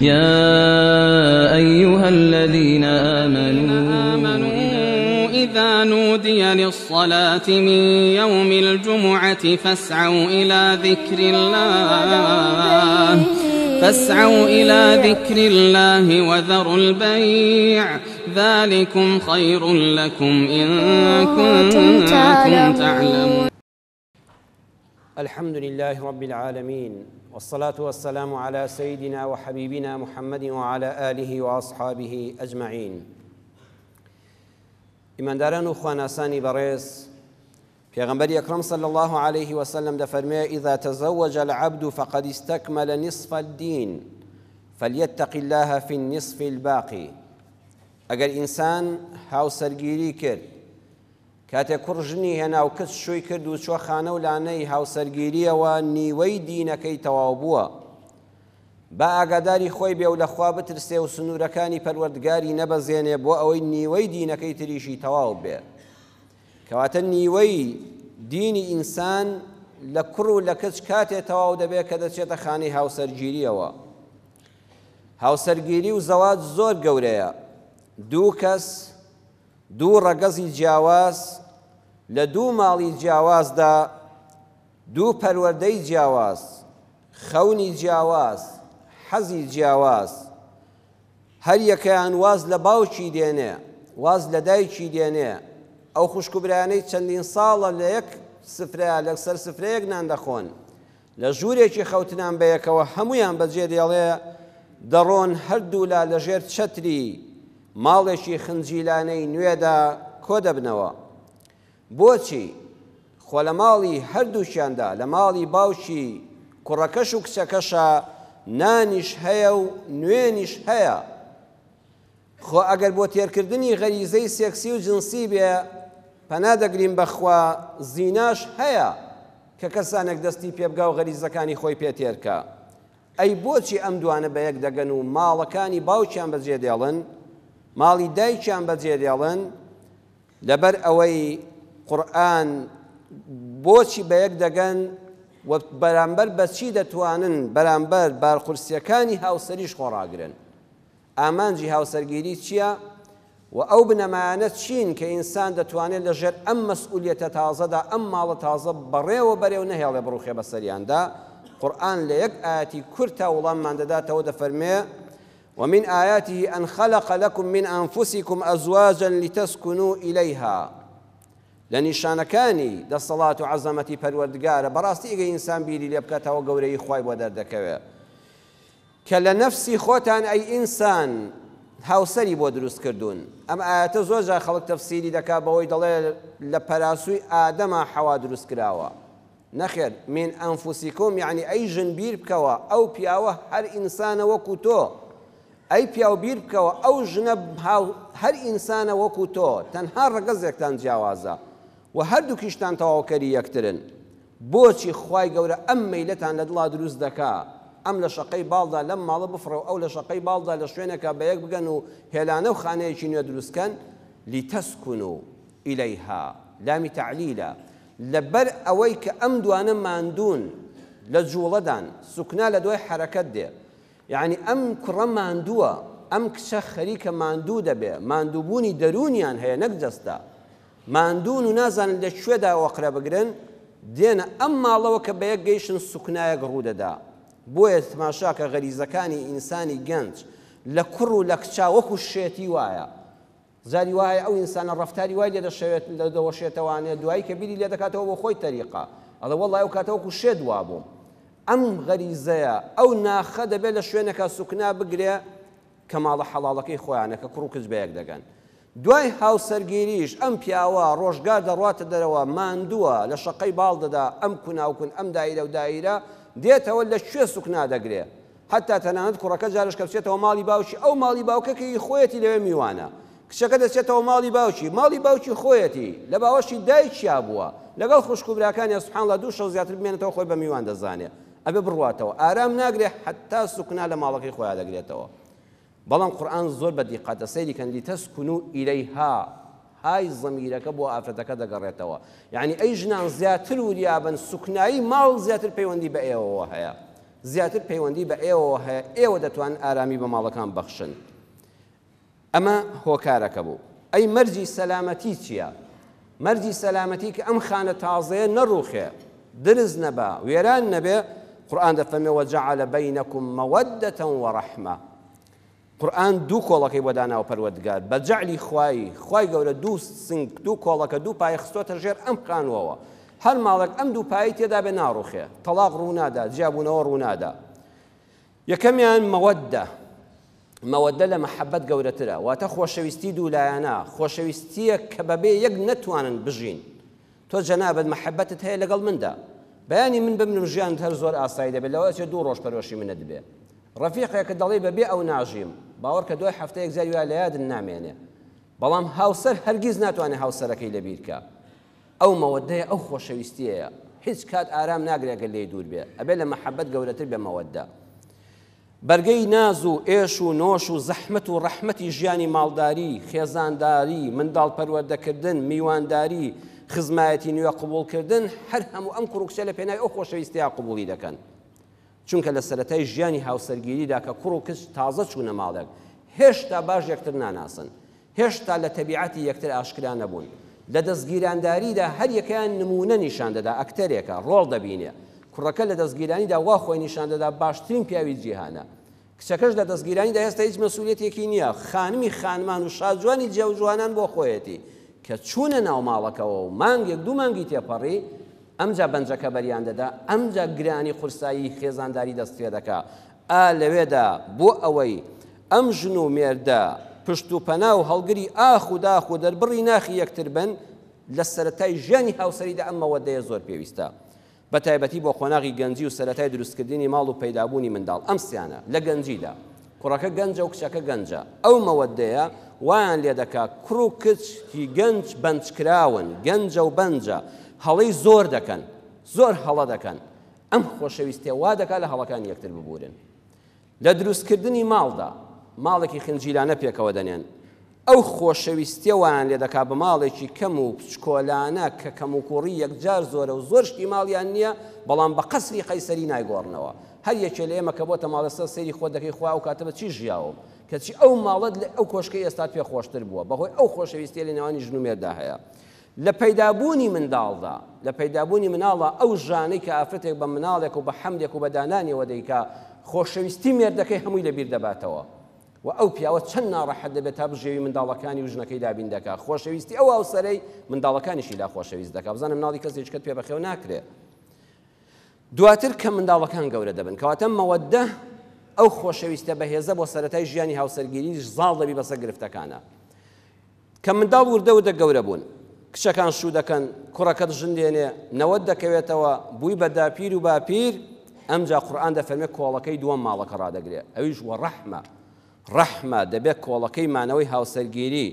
يا أيها الذين آمنوا إذا نودي للصلاة من يوم الجمعة فاسعوا إلى ذكر الله وذروا البيع ذلكم خير لكم إن كنتم تعلمون. الحمد لله رب العالمين، والصلاة والسلام على سيدنا وحبيبنا محمد وعلى آله وأصحابه أجمعين. إمانداران و خواناسانی بەڕێز، پێغەمبەری ئەکرەم صلى الله عليه وسلم دەفەرمێ: إذا تزوج العبد فقد استكمل نصف الدين فليتق الله في النصف الباقي. ئەگەر ئینسان هاوسەرگیری کرد، کاتێک کوڕژنی هێنا و کچ شووی کرد و چوە خانە و لانەی هاوسەرگیریەوە، نیوەی دینەکەی تەواو بووە. با ئاگاداری خۆی بێ و لە خوا بترسێ و سنوورەکانی پەروەردگاری نەبەزێنێ بۆ ئەوەی نیوەی دینەکەی تریشی تەواو بێ. کەواتە نیوەی دینی ئینسان لە کوڕ و لە کچ کاتێ تەواو دەبێت کە دەچێتە خانەی هاوسەرگیریەوە. هاوسەرگیری و زەواج زۆر گەورەیە. دوو کەس، دوو ڕەگەزی جیاواز لە دوو ماڵی جیاوازدا، دوو پەروەردەی جیاواز، خەونی جیاواز، حەزی جیاواز، هەر یەکەیان واز لە باوکی دێنێ، واز لە دایکی دێنێ، ئەو خوشک و برایانەی چەندین ساڵە لە یەک سفرەیە لەسەر سفرەیەک نان دەخۆن، لە ژوورێکی خەوتنان بەیەکەوە هەمویان بەجێ دێڵێ دەڕۆن هەردوو لا لەژێر چەتری ماڵێکی خنجیلانەی نوێدا کۆ دەبنەوە. بۆچی؟ خۆ لە ماڵی هەردووشیاندا، لە ماڵی باوکی کوڕەکەش و کچەکەشە نانیش هەیە و نوێنیش هەیە. خۆ ئەگەر بۆ تێرکردنی غەریزەی سێکسی و جنسی بێ، پەنا دەگرین بەخوا زیناش هەیە کە کەسانێک دەستی پێبگا و غەریزەکانی خۆی پێتێرکە. ئەی بۆچی ئەم دوانە بە یەک دەگەن و ماڵەکانی باوکیان بەجێ دێڵن، ماڵی دایکیان بەجێ دێڵن؟ لەبەر ئەوەی قورئان بۆچی بە یەک دەگەن و بەرامبەر بەچی دەتوانن بەرامبەر بارقورسیەکانی هاوسەریش خۆڕاگرن؟ ئامانجی هاوسەرگیری چییە؟ و ئەو بنەمایانە چین کە ئینسان دەتوانێت لەژێر ئەم مەسئولیەتە تازەدا، ئەم ماڵە تازە بەڕێوە بەرێو نەهێڵێ بڕوخێ بەسەریاندا. قورئان لە یەک ئاەتی کورتە وەڵاممان دەداتەوە، دەفەرمێ: ومن آياته أن خلق لكم من أنفسكم أزواجا لتسكنوا إليها. لنشانەکانی دەسەڵات و عەزەمەتی پەروەردگارە بەڕاستی ئەگەر ئینسان بیری لێ بکاتەوە گەورەی خوای بۆ دەردەکەوێت کە لە نەفسی خۆتان ئەی ئینسان هاوسەری بۆ دروست کردوون. ئەم ئاەتە زۆر جار خەڵک تەفسیری دەکات بەوەی دەڵێ لە پەراسووی ئادەمە حەوا دروست کراوە. نەخێر، من ئەنفوسیکم یعنی ئەی ژن بیر بکەوە، ئەو پیاوە هەر ئینسانە وەکو تۆ. ئەی پیاو بیر بکەوە، ئەو ژنە هەر ئینسانە وەکو تۆ، تەنها ڕەگەزێکتان جیاوازە و هەردووکیشتان تەواوکەری یەکترن. بۆچی خوای گەورە ئەم مەیلەتان لە دڵا دروست دەکا؟ ئەم لە شەقەی باڵدا لەم ماڵە بفڕە و ئەو لە شەقەی باڵدا لە شوێنێکە بە یەک بگەن و هێلانە و خانەیەکی نوێ دروستکەن. لیتەسکونوا ئیلەیها، لامی تەعلیلە، لەبەر ئەوەی کە ئەم دوانە ماندوون لە جوڵەدان، سوکنا لە دوای حەرەکەت دێ. یعنی ئەم کوڕە ماندووە، ئەم کچە خەریکە ماندوو دەبێ، ماندووبوونی دەرونیان هەیە نەک جەستە، ماندوون و نازانن لەکوێدا وەقرە بگرن، دێنە ئەم ماڵەوە کە بە یەک گەیشتن سوکنایەک ڕوودەدا. بۆیە تماشا کە غەریزەکانی ئینسانی گەنج لە کوڕ و لە کچا وەکو شێتی وایە. زاری وایە ئەو ئینسانە ڕەفتاری وای لێ دەشەوێت دەوەشێتەوانێ، دوایی کە بیری لێ دەکاتەوە بۆ خۆی تەریقە، ئەڵێ وەڵڵای ئەو کاتە وەکو شێت وا بووم. ئەم غەریزەیە، ئەو ناخە دەبێت لە شوێنێکە سوکنا بگرێ کە ماڵە حەڵاڵەکەی خۆیانە کە کوڕ و کچ بە یەک دەگەن. دوای هاوسەرگیریش ئەم پیاوە ڕۆژگار دەڕاتە دەرەوە، ماندووە، لە شەقەی باڵ دەدا، ئەم کوناوکن ئەم دایرە و دایرە دێتەوە لەکوێ سوکنا دەگرێ. حتا تەنانەت کوڕەکە جارش کە بچێتەوە ماڵی باوکی، ئەو ماڵی باوکەکەی خۆیەتی لەوێ میوانە، کچەکە دەچێتەوە ماڵی باوکی، ماڵی باوکی خۆیەتی لە باوەشی دایکیا بووە، لەگەڵ خوشک و براکانی سوبحان الله دوو شەو زیاتر بمێنێتەوە خۆی بە میوان دەزانێت، ئەبێ بڕواتەوە، ئارام ناگرێ حتا سوکنا لە ماڵەکەی خۆیان دەگرێتەوە. بەڵام قورئان زۆر بە دیقەتە سەیری کەن لیتەسکونوا ئیلەیها، های زەمیرەکە بۆ ئافرەتەکە دەگەڕێتەوە. یعنی ئەی ژنان زیاتر وریابن، سوکنایی ماڵ زیاتر پەیوەندی بە ئێوەوە هەیە. زیاتر پەیوەندی بە ئێوە هەیە ئێوە دەتوان ئارامی بە ماڵەکان بەخشن ئەمە هۆکارەکە بوو ئەی مەرجی سەلامەتی چییە؟ مەرجی سەلامەتی کە ئەم خانە تازەیە نەڕوخێ درز نەبا وێران نەبێ قورئان دەفەرمێ وەجەعەلە بەینەکم مەوەدەتە وەڕەحمە قورئان دوو کۆڵەکەی بۆ داناوە پەروەردگار بە جەعلی خوای گەورە دوو سنگ دوو کۆڵەکە دوو پایە خستۆتە ژێر ئەم خانوەوە هەر ماڵێک ئەم دوو پایی تێدا بێ ناڕوخێ تەلاق ڕوونادا جیابوونەوە ڕوونادا یەکەمیان مەوەدە لە مەحەبەت گەورەترە واتە خۆشەویستی دوولایانە خۆشەویستیە کە بەبێ یەک نەتوانن بژین تۆ جەنابەت مەحەبەتت هەیە لەگەڵ مندا بەیانی من بمرم ژیان هەر زۆر ئاسایی دەبێت لەوە چێ دوو ڕۆژ پەرۆشی منە دەبێ ڕەفیقێکە دەڵێ بەبێ ئەو ناژیم باوەڕ کە دوای هەفتەیەک زاری وایە لە یادن نامێنێ بەڵام هاوسەر هەرگیز ناتوانێت هاوسەرەکەی لەبیر بکە ئەو مەوەدەیە ئەو خۆشەویستیەیە هیچ کات ئارام ناگرێت لێ دوور بێ ئەبێ لە مەحەبەت گەورەتر بێ مەوەدە بەرگەی ناز و ئێش و نۆش و زەحمەت و ڕەحمەتی ژیانی ماڵداری خێزانداری منداڵ پەروەردەکردن میوانداری خزمایەتی نوێ قبوڵکردن هەر هەموو ئەم کوڕکچە لە پێناوی ئەو خۆشەویستیە قبوڵی دەکەن چونکە لە سەرەتای ژیانی هاوسەرگیریدا کە کوڕ و کچ تازە چوونە ماڵێک هێشتا باش یەکتر ناناسن هێشتا لە تەبیعەتی یەکتر ئاشکرا نەبوون لە دەستگیرانداریدا هەر یەکەیان نمونە نیشان دەدا ئەکتەرێکە ڕۆڵ دەبینێ کوڕەکە لە دەستگیرانیدا وا خۆی نیشان دەدا باشترین پیاوی جیهانە کچەکەش لە دەستگیرانیدا هێستا هیچ مەسئولیەتێکی نییە خانمی خانمان و شاجوانی جێوجوانان بۆ خۆیەتی کە چوونە ناو ماڵەکەەوە و مانگێک دوو مانگی تێپەڕی ئەمجا بەنجەکە بەریان دەدا ئەمجا گرانی قورسایی خێزانداری دەست پێ دەکا لەوێدا بۆ ئەوەی ئەم ژن و مێردە پشت و پەنا و هەڵگری ئاخ و داخ و دەربڕی ناخی یەکتر بن لە سەرەتای ژیانی هاوسەریدا ئەم مەوەدەیە زۆر پێویستە بە تایبەتی بۆ خۆناغی گەنجی و سەرەتای دروستکردنی ماڵ و پەیدابوونی منداڵ ئەم سیانە لە گەنجیدا کوڕەکە گەنجە و کچەکە گەنجە ئەو مەوەدەیە وایان لێ دەکا کوڕ و کچی گەنج بەنجکراون گەنجە و بەنجە هەڵەی زۆر دەکەن زۆر هەڵە دەکەن ئەم خۆشەویستێ وا دەکات لە هەڵەکان یەکتر ببورن لە دروستکردنی ماڵدا ماڵێکی خنجیلانە پێکەوە دەنێن ئەو خۆشەویستیە وایان لێ دەکات بە ماڵێکی کەم و پچکۆلانە کە کەم و کوڕی یەکجار زۆرە و زۆر شتی ماڵیان نییە بەڵام بە قەسری قەیسەری نایگۆڕنەوە هەر یەکێ لە ئێمە کە بۆتە ماڵەسەر سەیری خۆ دەکەی خوا و کاتە بە چی ژیاوم کەچی ئەو ماڵەت لە ئەو کۆشکەی ئێستا پێ خۆشتر بووە بەهۆی ئەو خۆشەویستیە لە نێوانی ژن و مێردا هەیە لە پەیدابوونی منداڵدا لە پەیدابوونی مناڵە ئەو ژانەی کە ئافرەتێک بە مناڵێک و بە حەمدێک و بە دانانیەوە دەیکا خۆشەویستی مێردەکەی هەمووی لەبیر دەباتەوە و ئەو پیاوە چەند ناڕەحەت دەبێت تا بژێوی منداڵەکانی و ژنەکەی دابین دەکات خۆشەویستی ئەو هاوسەرەی منداڵەکانیشی لا خۆشەویست دەکات بزانم مناڵی کەس هیچکەت پێ بەخێو ناکرێت دواتر کە منداڵەکان گەورە دەبن کەواتە مەوەدە ئەو خۆشەویستە بەهێزە بۆ سەرەتای ژیانی هاوسەرگیری زاڵ دەبی بەسەر گرفتەکانە کە منداڵ وردە وردە گەورە بوون کچەکان شوو دەکەن کوڕەکەت ژن دێنێ نەوەت دەکەوێتەوە بووی بە داپیر و باپیر ئەمجا قورئان دەفەرمێ کۆڵەکەی دووەم ماڵەکە ڕادەگرێت ئەویش وە ڕەحمە دەبێت کۆڵەکەی مانەوەی هاوسەرگیری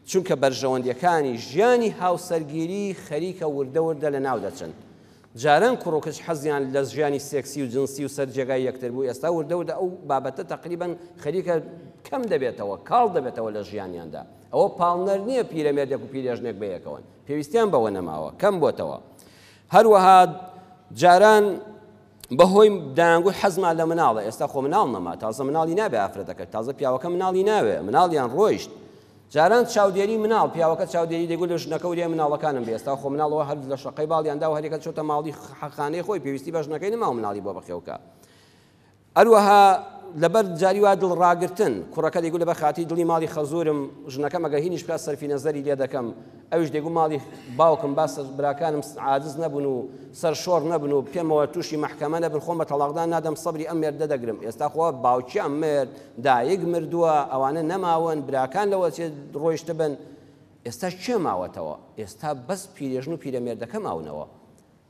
چونکە بەرژەوەندیەکانی ژیانی هاوسەرگیری خەریکە وردە وردە لە ناو دەچن جاران کوڕ و کچ حەزیان لە ژیانی سێکسی و جنسی و سەر جێگای یەکتر بوو ئێستا وردە وردە ئەو بابەتە تەقریبەن خەریکە کەم دەبێتەوە کاڵ دەبێتەوە لە ژیانیاندا ئەوە پاڵنەر نییە پیرەمێردێک و پیرێژنێک بەیەکەوە پێویستیان بەوە نەماوە کەم بۆتەوە هەروەها جاران بەهۆی دایانگوی حەزمان لە مناڵە ئێستا خۆ مناڵ نەما تازە مناڵی نابێ ئافرەتەکە تازە پیاوەکە مناڵی ناوێ مناڵیان ڕۆیشت جاران چاودێری مناڵ پیاوەکە چاودێری دەیگوت لە ژنەکە وریای مناڵەکانم بێ ئێستا خۆ مناڵەوە هەر لە شەقەی باڵیاندا و هەرێکە چۆتە ماڵی خانەی خۆی پێویستی بە ژنەکەی نەما و مناڵی بۆ بەخێوکە هەروەها لەبەر جاری وا دڵڕاگرتن کوڕەکە دەیگوت لەبەر خاتی دڵی ماڵی خەزورم ژنەکەم ئەگەر هینیش پێ سەرفی نەزەری لێ دەکەم ئەویش دەیگوت ماڵی باوکم باسە براکانم عاجز نەبوون و سەرشۆڕ نەبن و پێمەوە تووشی مەحکەمە نەبن خۆم بە تەڵاقدان نادەم سەبری ئەم مێردە دەگرم ئێستا خۆ باوکی ئەم مێرد دایک مردووە ئەوانە نەماون براکان لەوە چێ ڕۆیشتە بن ئێستا چێ ماوەتەوە ئێستا بەس پیرێژن و پیرەمێردەکە ماونەوە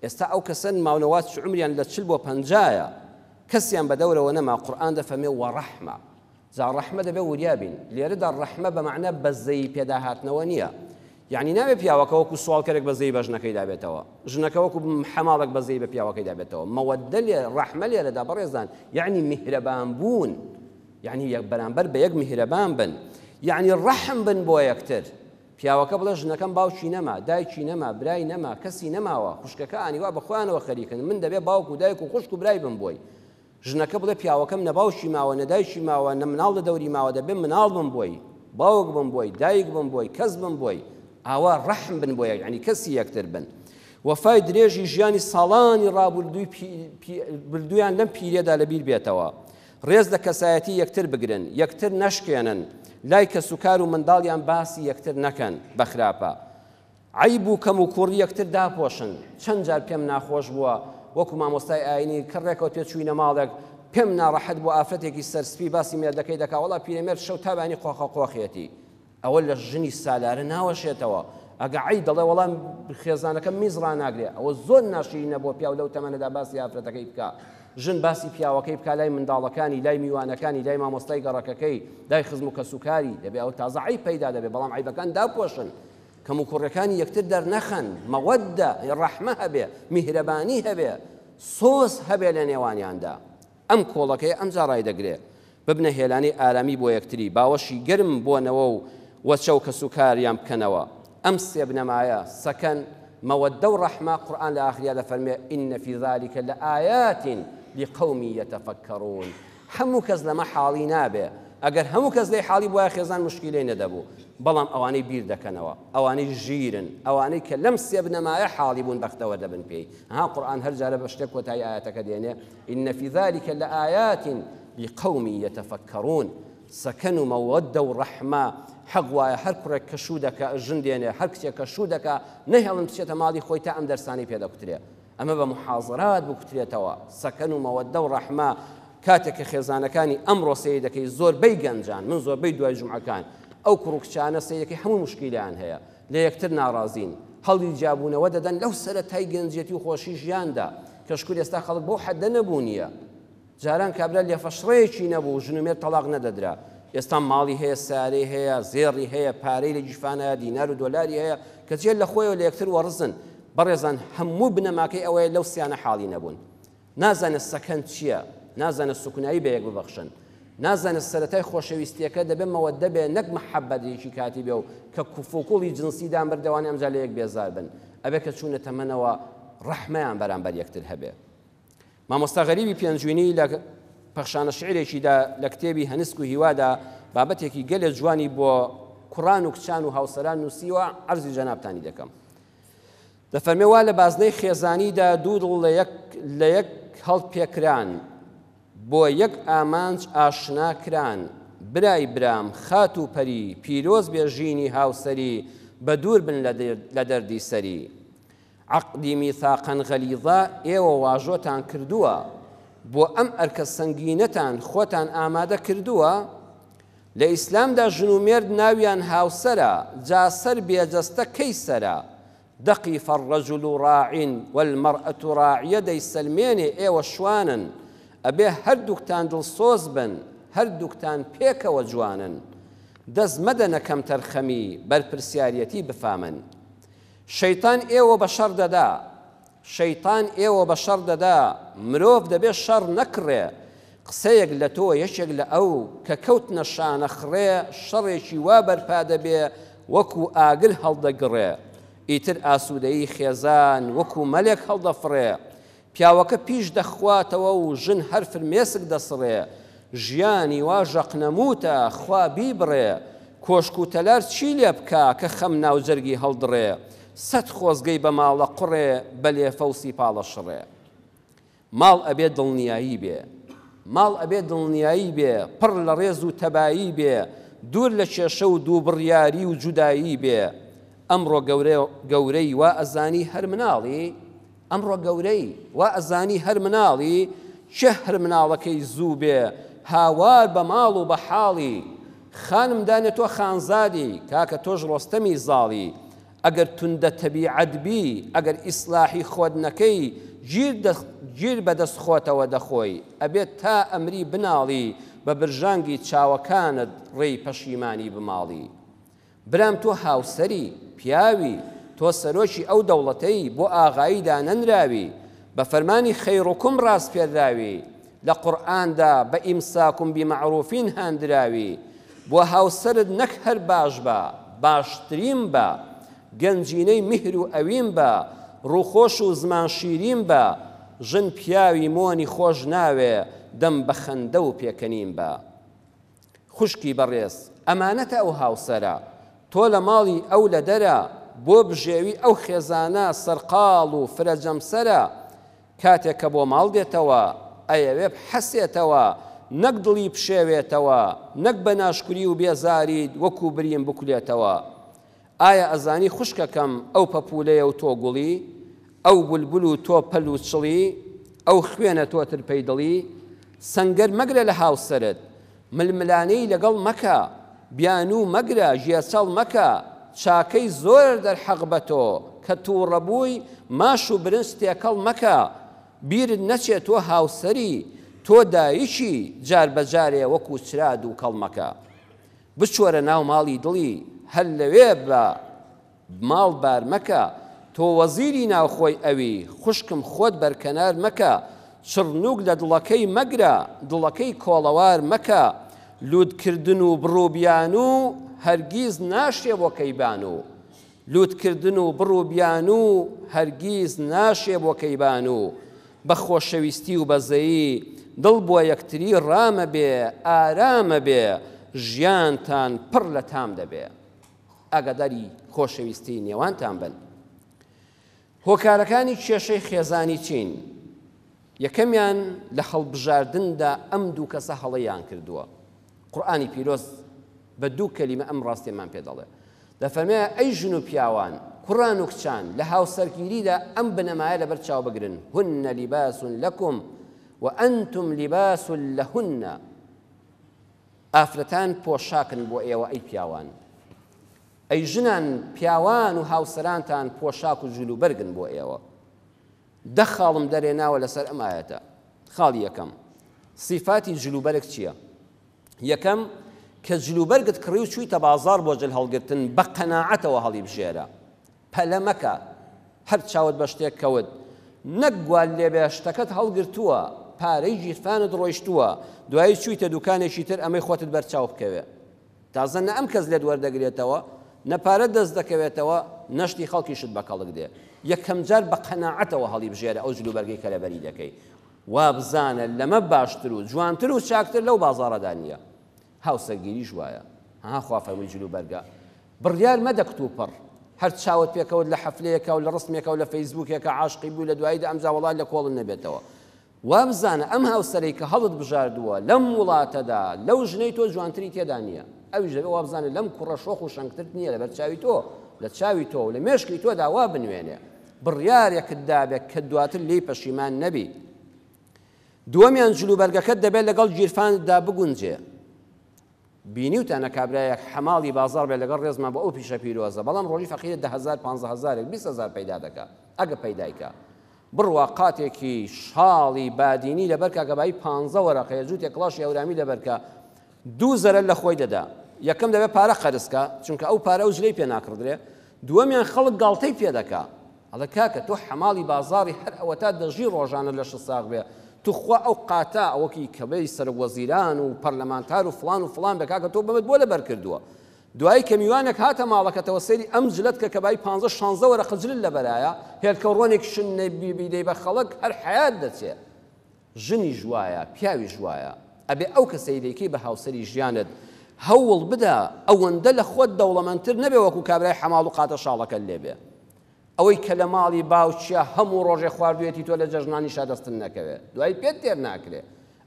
ئێستا ئەو کەسن ماونەوات عمریان لە 40 بۆ 50 کەسیان بەدەورەوە نەما قورئان دەفەرمێ وەڕەحمە جا ڕەحمە دەبێ وریابین لێرەدا ڕەحمە بە معنە بەزەی پێداهاتنەوە نییە یعنی نابێ پیاوەکە وەکو سوالکەرێک بەزەی بە ژنەکەی دابێتەوە ژنەکە وەکو حەماڵێک بەزەی بە پیاوەکەی دابێتەوە مەوەدە لێ ڕەحمە لێرەدا بەڕێزان یعنی میهرەبان بوون یعنی یەک بەرامبەر بە یەک میهرەبان بن یعنی ڕەحم بن بۆ یەکتر پیاوەکە بڵێ ژنەکەم باوکی نەما دایکی نەما برای نەما کەسی نەماوە خوشکەکە ئانیوا بەخوانەوە خەریکن من دەبێ باوک و دایک و خوشک و برای بم بۆی ژنەکە بڵێ پیاوەکەم نەباوشی ماوە نەدایشی ماوە نە مناڵ لە دەوری ماوە دەبێ مناڵ بم بۆی باوک بم بۆی دایک بم بۆی کەس بم بۆی ئاوا ڕەحم بن بۆ یعنی کەسی یەکتر بن وەفای درێژی ژیانی ساڵانی ڕابردوویان لەم پیرێدا لەبیر بێتەوە ڕێز لە کەسایەتی یەکتر بگرن یەکتر نەشکێنن لای کە سوکار و منداڵیان باسی یەکتر نەکەن بەخراپە عیب و کەم و کوڕی یەکتر داپۆشن چەند جار پێم ناخۆش بووە وەکو مامۆستای ئاینی کڕێکەوە پێ چووینە ماڵێک پێم ناڕەحەت بۆ ئافرەتێکی سەرسپی باسی مێردەکەی دەکا وەڵا پیرەمێرد شەو تابانی قۆخە قۆخێتی ئەوە لە ژنی سالارە ناوەشێتەوە ئەگە عی دەڵێ وەڵام خێزانەکە میزڕان ناگرێ ئەوە زۆر ناشرینە بۆ پیا و لەو تەمەنەدا باسی ئافرەتەکەی بکە ژن باسی پیاوەکەی بکە لای منداڵەکانی لای میوانەکانی لای مامۆستای گەڕەکەکەی لای خزم و کەسوکاری دەبێ ئەو تازە عیب پەیدا دەبێ بەڵام عیبەکان داپۆشن کەم و کوڕەکانی یەکتر دەرنەخەن مەوەدە ڕەحمە هەبێ میهرەبانی هەبێ سۆز هەبێ لە نێوانیاندا ئەم کۆڵەکەی ئەمجا ڕای دەگرێ ببنە هێلانی ئارامی بۆ یەکتری باوەشی گرم بۆنەوە و وەچە و کەسوکاریان بکەنەوە ئەم سێ بنەمایە سەکەن مەوەدە و ڕەحمە قورئان لە ئاخریا دەفەرمێ ئین فی ذلک لآیات لقوم یتفکرون هەموو کەس لەمە حاڵی نابێ ئەگەر هەموو کەس لێی حاڵی بۆیە خێزان مشکلەی نەدەبوو بەڵام ئەوانەی بیر دەکەنەوە ئەوانەی ژیرن ئەوانەی کە لەم سێ بنەمایە حاڵی بوون بەختەوە دەبن پێی ها قورئان هەر جارە بە شتێک کۆتایی ئاەتەکە دێنێ ئین فی ذلک لآیات لقوم یتفکرون سەکەن و مەوەدە و ڕەحمە حەق وایە هەر کوڕێک کە شوو دەکا ژن دێنێ هەر کچێک کە شوو دەکا نەهێڵن بچێتە ماڵی خۆی تا ئەم دەرسانی پێدەکوترێ ئەمە بە محاضرات بکوترێتەوە سەکەن و مەوەدە و ڕەحمە کاتێک کە خێزانەکانی ئەمڕۆ سەیری دەکەی زۆربەی گەنجان من زۆربەی دوای جومعەکان ئەو کوڕ و کچانە سەیرەکەی هەموو مشکیلیان هەیە لە یەکتر ناڕازین هەڵی جابوونەوە دەدەن لەو سەرەتای گەنجێتی و خۆشی ژیاندا کە شکور ئێستا خەڵک بۆ حەدە نەبوونیە جاران کابرا لێفەشڕەیەکی نەبوو ژنومێر تەلاق نەدەدرا ئێستا ماڵی هەیە سارەی هەیە زێڕی هەیە پارەی لە جیفانە دینار و دۆلاری هەیە کە جێل لە خۆیەوە لە یەکتر وەڕزن بەڕێزان هەموو بنەماکەی ئەوەیە لەو سیانە حاڵی نەبوون نازانە سەکەن چییە نازانە سوکنایی بە یەک ببەخشن نازانە سەرەتای خۆشەویستیەکە دەبێت مەوەدە بێ نەک مەحەبەتێکی کاتی بێ و کە کوفوکوڵی جنسیدان بەردەوانێ ئەمجا لە یەک بێزار بن ئەبێ کە چوونە تەمەنەوە ڕەحمەیان بەرامبەر یەکتر هەبێ مامۆستا غەریبی پێنجوینی لە پەخشانە شعرێکیدا لە کتێبی هەنسک و هیوادا بابەتێکی گەلێ جوانی بۆ کوڕان و کچان و هاوسەران نووسیوە عەرزی جەنابتانی دەکەم دەفەرمێ وا لە بازنەی خێزانیدا دوو دڵ لە یەک هەڵپێکران بۆ یەک ئامانج ئاشناکران برای برام خات و پەری پیرۆز بێژینی هاوسەری بە دوور بن لە دەردی سەری عەقدی میثاقەن غەلیظە ئێوە واژۆتان کردووە بۆ ئەم ئەرکە سەنگینەتان خۆتان ئامادە کردووە لە ئیسلامدا ژن و مێرد ناویان هاوسەرە جاسەر بێجەستە کەی سەرە دەقیف الرەجل ڕاع والمەرئەة ڕاعیە دەیسەلمێنێ ئێوە شوانن ئەبێ هەردووکتان دڵسۆز بن هەردووکتان پێکەوە جوانن دەست مەدەنە کەم تەرخەمی بەرپرسیارەتی بفامن شەیتان ئێوە بە شەڕ دەدا شەیتان ئێوە بە شەڕ دەدا مرۆڤ دەبێت شەڕ نەکڕێ قسەیەک لە تۆ یەکێک لە ئەو کە کەوتنە شانەخڕێ شەڕێکی وا بەرپا دەبێ وەکو ئاگر هەڵدەگڕێ ئیتر ئاسوودەیی خێزان وەکو مەلێک هەڵدەفڕێ پیاوەکە پیش دەخواتەوە و ژن هەر فرمێسک دەسڕێ ژیانی وا ژەقنەموتە خوا بیبڕێ کۆشک و تەلار چی لێ بکە کە خەم ناوجەرگی هەڵدڕێ سەد خۆزگەی بە ماڵە قوڕێ بە لێفەوسی پاڵە شڕێ ماڵ ئەبێ دڵنیایی بێ ماڵ ئەبێ دڵنیایی بێ پڕ لە ڕێز و تەبایی بێ دوور لە کێشە و دوو بڕیاری و جودایی بێ ئەمڕۆ گەورەی وا ئەزانی هەر مناڵی ئەمڕۆ گەورەی وا ئەزانی هەر مناڵی چه هەر مناڵەکەی زوو بێ هاوار بە ماڵ و بە حاڵی خانم دانێ تۆ خانزادی کاکە تۆش ڕۆستەمی زاڵی ئەگەر توندە تەبیعەت بی ئەگەر ئیسلاحی خۆت نەکەی گیر بەدەست خۆتەوە دەخۆی ئەبێت تا ئەمری بناڵی بە برژانگی چاوەکانت ڕێی پەشیمانی بماڵی برام تۆ هاوسەری پیاوی تۆ سەرۆکی ئەو دەوڵەتەی بۆ ئاغاییدا نەنراوی بە فەرمانی خەیڕوکم ڕاست پێدراوی لە قورئاندا بە ئیمساکم بیمەعروفین هاندراوی بۆ هاوسەرت نەک هەر باش بە باشترین بە گەنجینەی میهر و ئەوین بە ڕووخۆش و زمان شیرین بە ژن پیاوی مۆنی خۆش ناوێ دەم بە خەندە و پێکەنیم بە خوشکی بەڕێز ئەمانەتە ئەو هاوسەرە تۆ لە ماڵی ئەو لە دەرە بۆ بژێوی ئەو خێزانە سەرقاڵ و فرەجەمسەرە کاتێک کە بۆ ماڵ دێتەوە ئەیەوێ حەسێتەوە نەک دڵی بشێوێتەوە نەک بە ناشکوری و بێزاریت وەکو بریم بکولێتەوە ئایا ئەزانی خوشکەکەم ئەو پەپولەیە و تۆ گوڵی ئەو بولبول و تۆ پەل و چڵی ئەو خوێنە تۆ ترپەی دڵی سەنگەر مەگرە لە هاوسەرت ململانەی لەگەڵ مەکە بیانوو مەگرە ژێچەڵ مەکە چاکەی زۆر دەرحەق بە تۆ کە تووڕەبووی ماش و برنج تێکەڵ مەکە بیرت نەچێت تۆ هاوسەری تۆ دایکی جار بەجارێ وەکو چراد و کەڵمەکە بچۆرە ناو ماڵی دڵی هەر لەوێ بە ماڵ بار مەکە تۆ وەزیری ناوخۆی ئەوی خوشکم خۆت بەرکەنار مەکە چڕنووک لە دڵەکەی مەگرە دڵەکەی کۆڵەوار مەکە لودکردن و بڕووبیان و هەرگیز ناشێ بۆ کەیبان و لودکردن و بڕووبیان و هەرگیز ناشێ بۆ کەیبان و بە خۆشەویستی و بەزەیی دڵ بۆ یەکتری ڕامە بێ ئارامە بێ ژیانتان پڕ لە تام دەبێ ئاگاداری خۆشەویستی نێوانتان بن هۆکارەکانی کێشەی خێزانی چین یەکەمیان لە هەڵبژاردندا ئەم دوو کەسە هەڵەیان کردووە قورئانی پیرۆز بە دوو کەلیمە ئەم ڕاستیمان پێ دەڵێ دەفەرمێ ئەی ژن و پیاوان کوڕان و کچان لە هاوسەرگیریدا ئەم بنەمایە لەبەر چاو بگرن هن لیباس لەکم وأنتم لیباس لەهن ئافرەتان پۆشاکن بۆ ئێوە ئەی پیاوان ئەی ژنان پیاوان و هاوسەرانتان پۆشاک و جلوبەرگن بۆ ئێوە دە خاڵم دەرێناوە لەسەر ئەم ئاەتە خاڵی یەکەم سیفاتی جلوبەرگ چییە یەکەم کە جلوبەرگت کڕی و چوویتە بازار بۆ جل هەڵگرتن بە قەناعەتەوە هەڵی بژێرە پەلە مەکە هەر چاوت بە شتێک کەوت نەک گوال لێبێ شتەکەت هەڵگرتووە پارەی ژیرفانت ڕۆیشتووە دوایی چوویتە دوکانێکی تر ئەمەی خۆتت بەرچاو بکەوێ تازە نە ئەم کەس لێت وەردەگرێتەوە نەپارە دەست دەکەوێتەوە نەشتی خەڵکیشت بە کەڵک دێ یەکەم جار بە قەناعەتەوە هەڵی بژێرە ئەو جلوبەرگەی کە لەبەری دەکەی وا بزانە لەمە باشتر و جوانتر و چاکتر لەو بازاڕەدا نییە هاوسەرگیریش وایە ها خوا فەرمووی جلوبەرگە بڕیار مەدە کت و پڕ هەر چاوت پێکەوت لە حەفلەیەکە و لە ڕستمێکە و لە فەیسبووکێکە عاشقی بوو لە دواییدا ئەمجا وەڵای لە کۆڵن نەبێتەوە وا بزانە ئەم هاوسەرەی کە هەڵت بژاردووە لەم وڵاتەدا لەو ژنەی تۆ جوانتری تێدا نییە ئەویش دەبێت وا بزانە لەم کوڕە شۆخ و شەنگتر نییە لەبەر چاوی تۆ لە چاوی تۆ و لە مێشکی تۆدا وا بنوێنێ بڕیارێکت دابێت کە دواتر لێی پەشیمان نەبی دووەمیان جلوبەرگەکەت دەبێت لەگەڵ گیرفانتدا بگونجێ بینیوتانە کابرایەک حەماڵی بازار بێت لەگەڵ ڕێزمان بە ئەو پیشە پیرۆزە بەڵام ڕۆژی فەقیرە 10,000 15,000 20,000 پەیدا دەکات ئەگە پەیدایکە بڕوا قاتێکی شاڵی بادینی لەبەر کاگەبایی 15 وەرەقەیە جووتێک کڵاشی ئەورامی لەبەرکە دوو زەرەر لە خۆی دەدا یەکەم دەبێت پارە خەرسکە چونکە ئەو پارە و ژلەی پێ ناکردرێ دووەمیان خەڵک گاڵتەی پێ دەکا ئەڵە کاکە تۆ حەماڵی بازاری هەر ئەوە تا دەژی ڕۆژانە لە شساغ بێ توخوا ئەو قاتا ئەوەکی کەبەی سەرۆەزیران و پەرلەمانتار و فڵان بێ کاکە تۆ بەمت بۆ لەبەر کردووە دوایی کە میوانێک هاتە ماڵەکەتەوە سەیری ئەم جلت کە کەبای 15-16 وەرەقە جلت لەبەرایە هێلکە ڕۆنێک شن بیدەی بە خەڵک هەر حیات دەچێت ژنی ژوایە پیاوی ژوایە ئەبێ ئەو کەسەی دەیکەی بە هاوسەری ژیانت هەوڵ بدە ئەوەندە لە خۆت دەوڵەمەندتر نەبێ وەکو کابرای حەماڵ و قاتە شاڵەکە لێبێ ئەوەی کە لە ماڵی باوچیە هەموو ڕۆژێ خواردوێتی تۆ لە جەژنانی شادەستن نەکەوێت دوای پێت تێر ناکرێت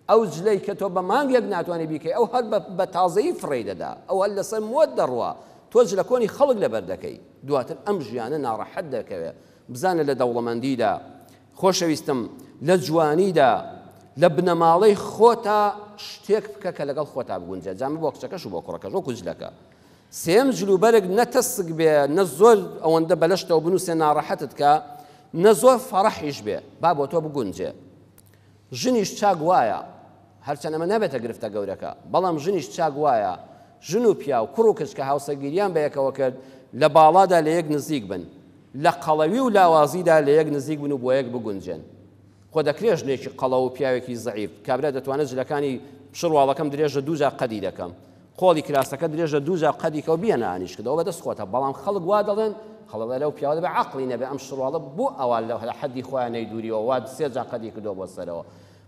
ئەو جلەی کە تۆ بە مانگێک ناتوانێت بیکەی ئەو هەر بە تازەیی فڕێ دەدا ئەو هەر لەسەر مۆت دەڕوە تۆ جلە کۆنی خەڵک لەبەر دەکەی دواتر ئەم ژیانە ناڕەحەت دەکەوێت بزانە لە دەوڵەمەندیدا خۆشەویستم لە جوانیدا لە بنەماڵەی خۆتا شتێک بکە کە لەگەڵ خۆتا بگونجێت جامە بۆ کچەکەش و بۆ کوڕەکەش وەکو جلەکە سێم جلوبەرگ نەتەسک بێ نە زۆر ئەوەندە بەلەشتەوە بنووسێ ناڕەحەتت کە نە زۆر فەڕەحیش بێ با بۆ تۆ بگونجێ ژنیش چاک وایە هەرچەند ئەمە نەبێتە گرفتە گەورەکە بەڵام ژنیش چاک وایە ژن و پیا و کوڕ و کچ کە هاوسەرگیریان بە یەکەوە کرد لە باڵادا لە یەک نزیک بن لە قەڵەوی و لاوازیدا لە یەک نزیک بن و بۆ یەک بگونجێن خۆ دەکرێ ژنێکی قەڵەو و پیاوێکی زەعیف کابرا دەتوانێت جلەکانی پشڕواڵەکەم درێژە دووجار قەدی دەکەم قۆڵی کراسەکە درێژە دووجار قەدیکە و بیە نانیشکردەوە بەدەست خۆتە بەڵام خەڵک وا دەڵێن خەڵک لەو پیاوە بە عەقڵی نەبێ ئەم شڕواڵە بۆ ئەوە لە حەدی خۆیان نەیدووریەوە وا سێ جار قەدی کردەوە بۆ سەرەوە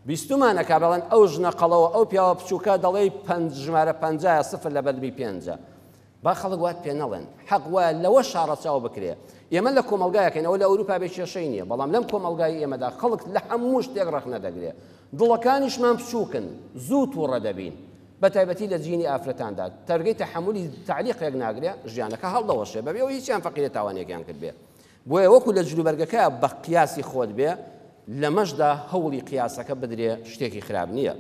بیستمانەکە بەڵێن ئەو ژنە قەڵەوە ئەو پیاوە بچووکە دەڵێ ژمارە 50 سفر لە بەربی 5 با خەڵک وات پێ نەڵێن حەق وایە لەوە شارەچاو بکرێ ئێمە لە کۆمەلگایەکەین ئەوە لە ئەوروپا بێ کێشەی نییە بەڵام لەم کۆمەلگای ئێمەدا خەڵک لە هەموو شتێک ڕەخ نەدەگرێ دڵەکانیشمان بچووکن زوو تووڕە دەبین بە تایبەتی لە جینی ئافرەتاندا تەرگەی تەحملی تعلیقێک ناگرێ ژیانەکە هەڵدەوەشێ بەبێ ئەوە هیچیان فەقیرە تاوانێکیان کرد بێ بۆیە وەکو لە جلوبەرگەکە بە قیاسی خۆت بێ لەمەشدا هەوڵی قیاسەکە بدرێ شتێکی خراپ نییە.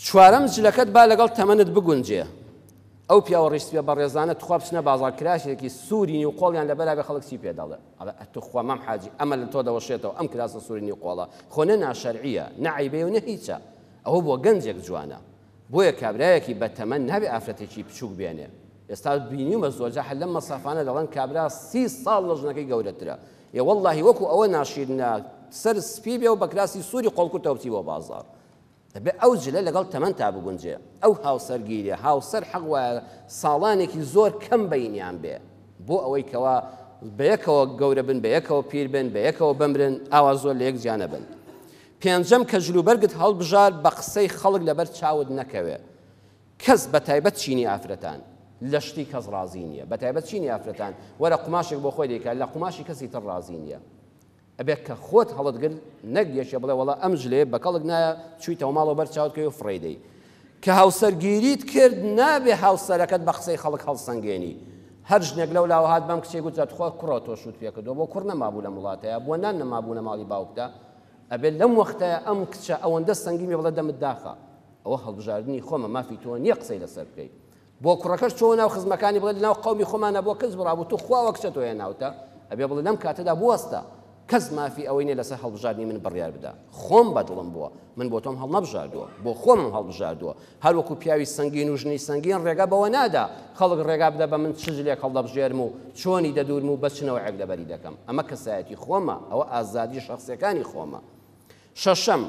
چوارەم جلەکەت با لەگەڵ تەمەنت بگونجێ ئەو پیاوە ڕیشتبێ بە ڕێزانە توخوا بچنە بازار کراسێکی سوورینی و قۆڵیان لەبەرا بێ خەڵک چی پێ دەڵێ ئەڵێ توخوا مەم حاجی ئەمە لە تۆ دەوەشێتەوە ئەم کراسە سوورینی و قۆڵە خۆ نە ناشەرعیە نە عەیبێ و نە هیچە ئەوە بۆ گەنجێک جوانە بۆیە کابرایەکی بە تەمەن نابێ ئافرەتێکی بچووک بێنێ ئێستا بینیمە زۆرجە لەم مەسافانە دەڵێن کابرا 30 ساڵ لە ژنەکەی گەورەترە ێ وەڵڵاهی وەکو ئەوە ناشیرنە سەر سپی بێ و بە کراسی سووری قۆڵکوتەوە بچی بۆ بازار دەبێ ئەو جلە لەگەڵ تەمەن تا بگونجێ ئەو هاوسەرگیریە هاوسەر حەق وایە ساڵانێکی زۆر کەم بەینیان بێ بۆ ئەوەی کەوا بەیەکەوە گەورە بن بەیەکەوە پیر بن بەیەکەوە بمرن ئاوا زۆر لە یەک جیانە بن. پێنجەم کە جلوبەرگت هەڵبژار بە قسەی خەڵک لەبەر چاوت نەکەوێ کەس بە تایبەت چینی ئافرەتان لە شتی کەس ڕازی نییە بە تایبەت چینی ئافرەتان وەرە قوماشێک بۆ خۆی دەیکات لە قوماشی کەسی تر ڕازی نییە ئەبێت کە خۆت هەڵتگرت نەک یەشێ بڵێ وەڵا ئەم ژلێ بە کەڵک نایە چوویتەوە ماڵەوە بەر چاوتکەوی و فڕێدەی کە هاوسەرگیریت کرد نابێ هاوسەرەکەت بە قسەی خەڵک هەڵسەنگێنی هەر ژنێک لەو لاوە هات بەم کچێک گوت خۆ کوڕە تۆ شوت پێ کردەوە بۆ کوڕ نەمابوو لە وڵاتەیە بۆ نان نەمابوو لە ماڵی باوکدا ئەبێت لەم وەختەیە ئەم کچە ئەوەندە سەنگیمی بڵێ دەمت داخە ئەوە هەڵبژاردننی خۆمە مافی تۆ نییە قسەی لەسەر بکەیت بۆ کوڕەکەش چۆن ناو خزمەکانی بڵێت لەناو قەومی خۆمانە بۆ کەس بڕابوو تو خواوە کچە تۆ هێناوتە ئەبێ بڵێ لەم کاتەدا بوەستە کەس مافی ئەوەی نێ لەسەر هەڵبژاردننی من بڕیار بدا خۆم بەدڵم بووە من بۆ تۆم هەڵ نەبژاردووە بۆ خۆمم هەڵبژاردووە هەر وەکو پیاوی سەنگین و ژنی سەنگین ڕێگا بەوە نادا خەڵک ڕێگا بدە بە من چژلێک هەڵدەبژێرم و چۆنی دەدورم و بەچنەوە عێب لەبەری دەکەم ئەمە کەسایەتی خۆمە ئەوە ئازادی شەخسیەکانی خۆمە. شەشەم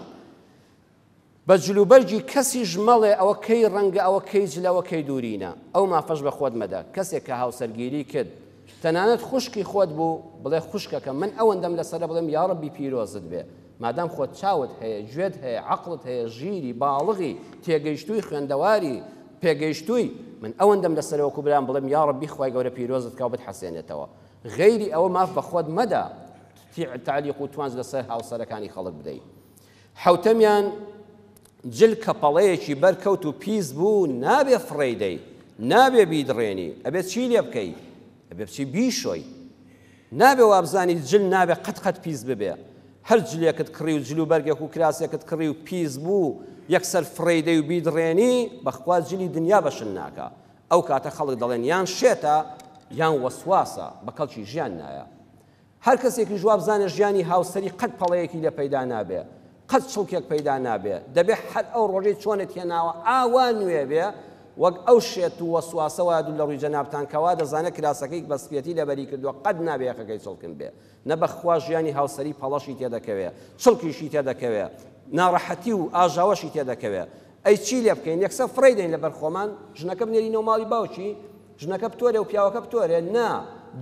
بە جلوبەرجی کەسی ژمەڵێ ئەوە کەی ڕەنگە ئەوە کەی جلەوە کەی دوورینە ئەو مافەش بە خۆت مەدە کەسێک کە هاوسەرگیری کرد تەنانەت خوشکی خۆت بوو بڵێ خوشکەکە من ئەوەندەم لەسەرە بڵێم یا ڕەبی پیرۆزت بێ مادام خۆت چاوت هەیە گوێت هەیە عەقڵت هەیە ژیری باڵغی تێگەیشتووی خوێندەواری پێگەیشتووی من ئەوەندەم لەسەرەوە کوبرام بڵێم یا ڕەبی خوای گەورە پیرۆزت کا بتحەسێنێتەوە غەیری ئەوە ماف بە خۆت مەدە تعلیق و توانج لەسەر هاوسەرەکانی خەڵک بدەیت. حوتەمیان جل کەپەڵەیەکی بەرکەوت و پیس بوو نابێ فڕێدەی نابێ بیدڕێنی ئەبێت چی لێ بکەی ئەبێ بچی بیشۆی نابێ وابزانی جل نابێ قەت پیس ببێ هەر جلێکت کڕی و جلوبەرگێک و کراسێکت کڕی و پیس بوو یەکسەر فڕێدەی و بیدڕێنی بەخوا جلی دنیا بەشن ناکە ئەو کاتە خەڵک دەڵێن یان شێتە یان وەسواسە بە کەڵکی ژیان نایە هەر کەسێکی جواب بزانێ ژیانی هاوسەری قەت پەڵەیەکی لێ پەیدا نابێ قەت چڵکێک پەیدا نابێ دەبێ هەر ئەو ڕۆژەی چۆنت هێناوە ئاوا نوێ بێ وەک ئەو شێت و وەسواسەوە دوو لە ڕووی جەنابتان کەوا دەزانێت کراسەکەی بەسپێتی لەبەری کردووە قەت نابێ یەخەکەی چڵکن بێ نە بەخوا ژیانی هاوسەری پەڵەشی تێدەکەوێ چڵکیشی تێدەکەوێ ناڕەحەتی و ئاژاوەشی تێدەکەوێ ئەی چی لێ بکەین یەکسەر فڕێدەین لەبەر خۆمان ژنەکە بنێرینەوە ماڵی باوکی ژنەکە بتۆرێ و پیاوەکە بتۆرێ نا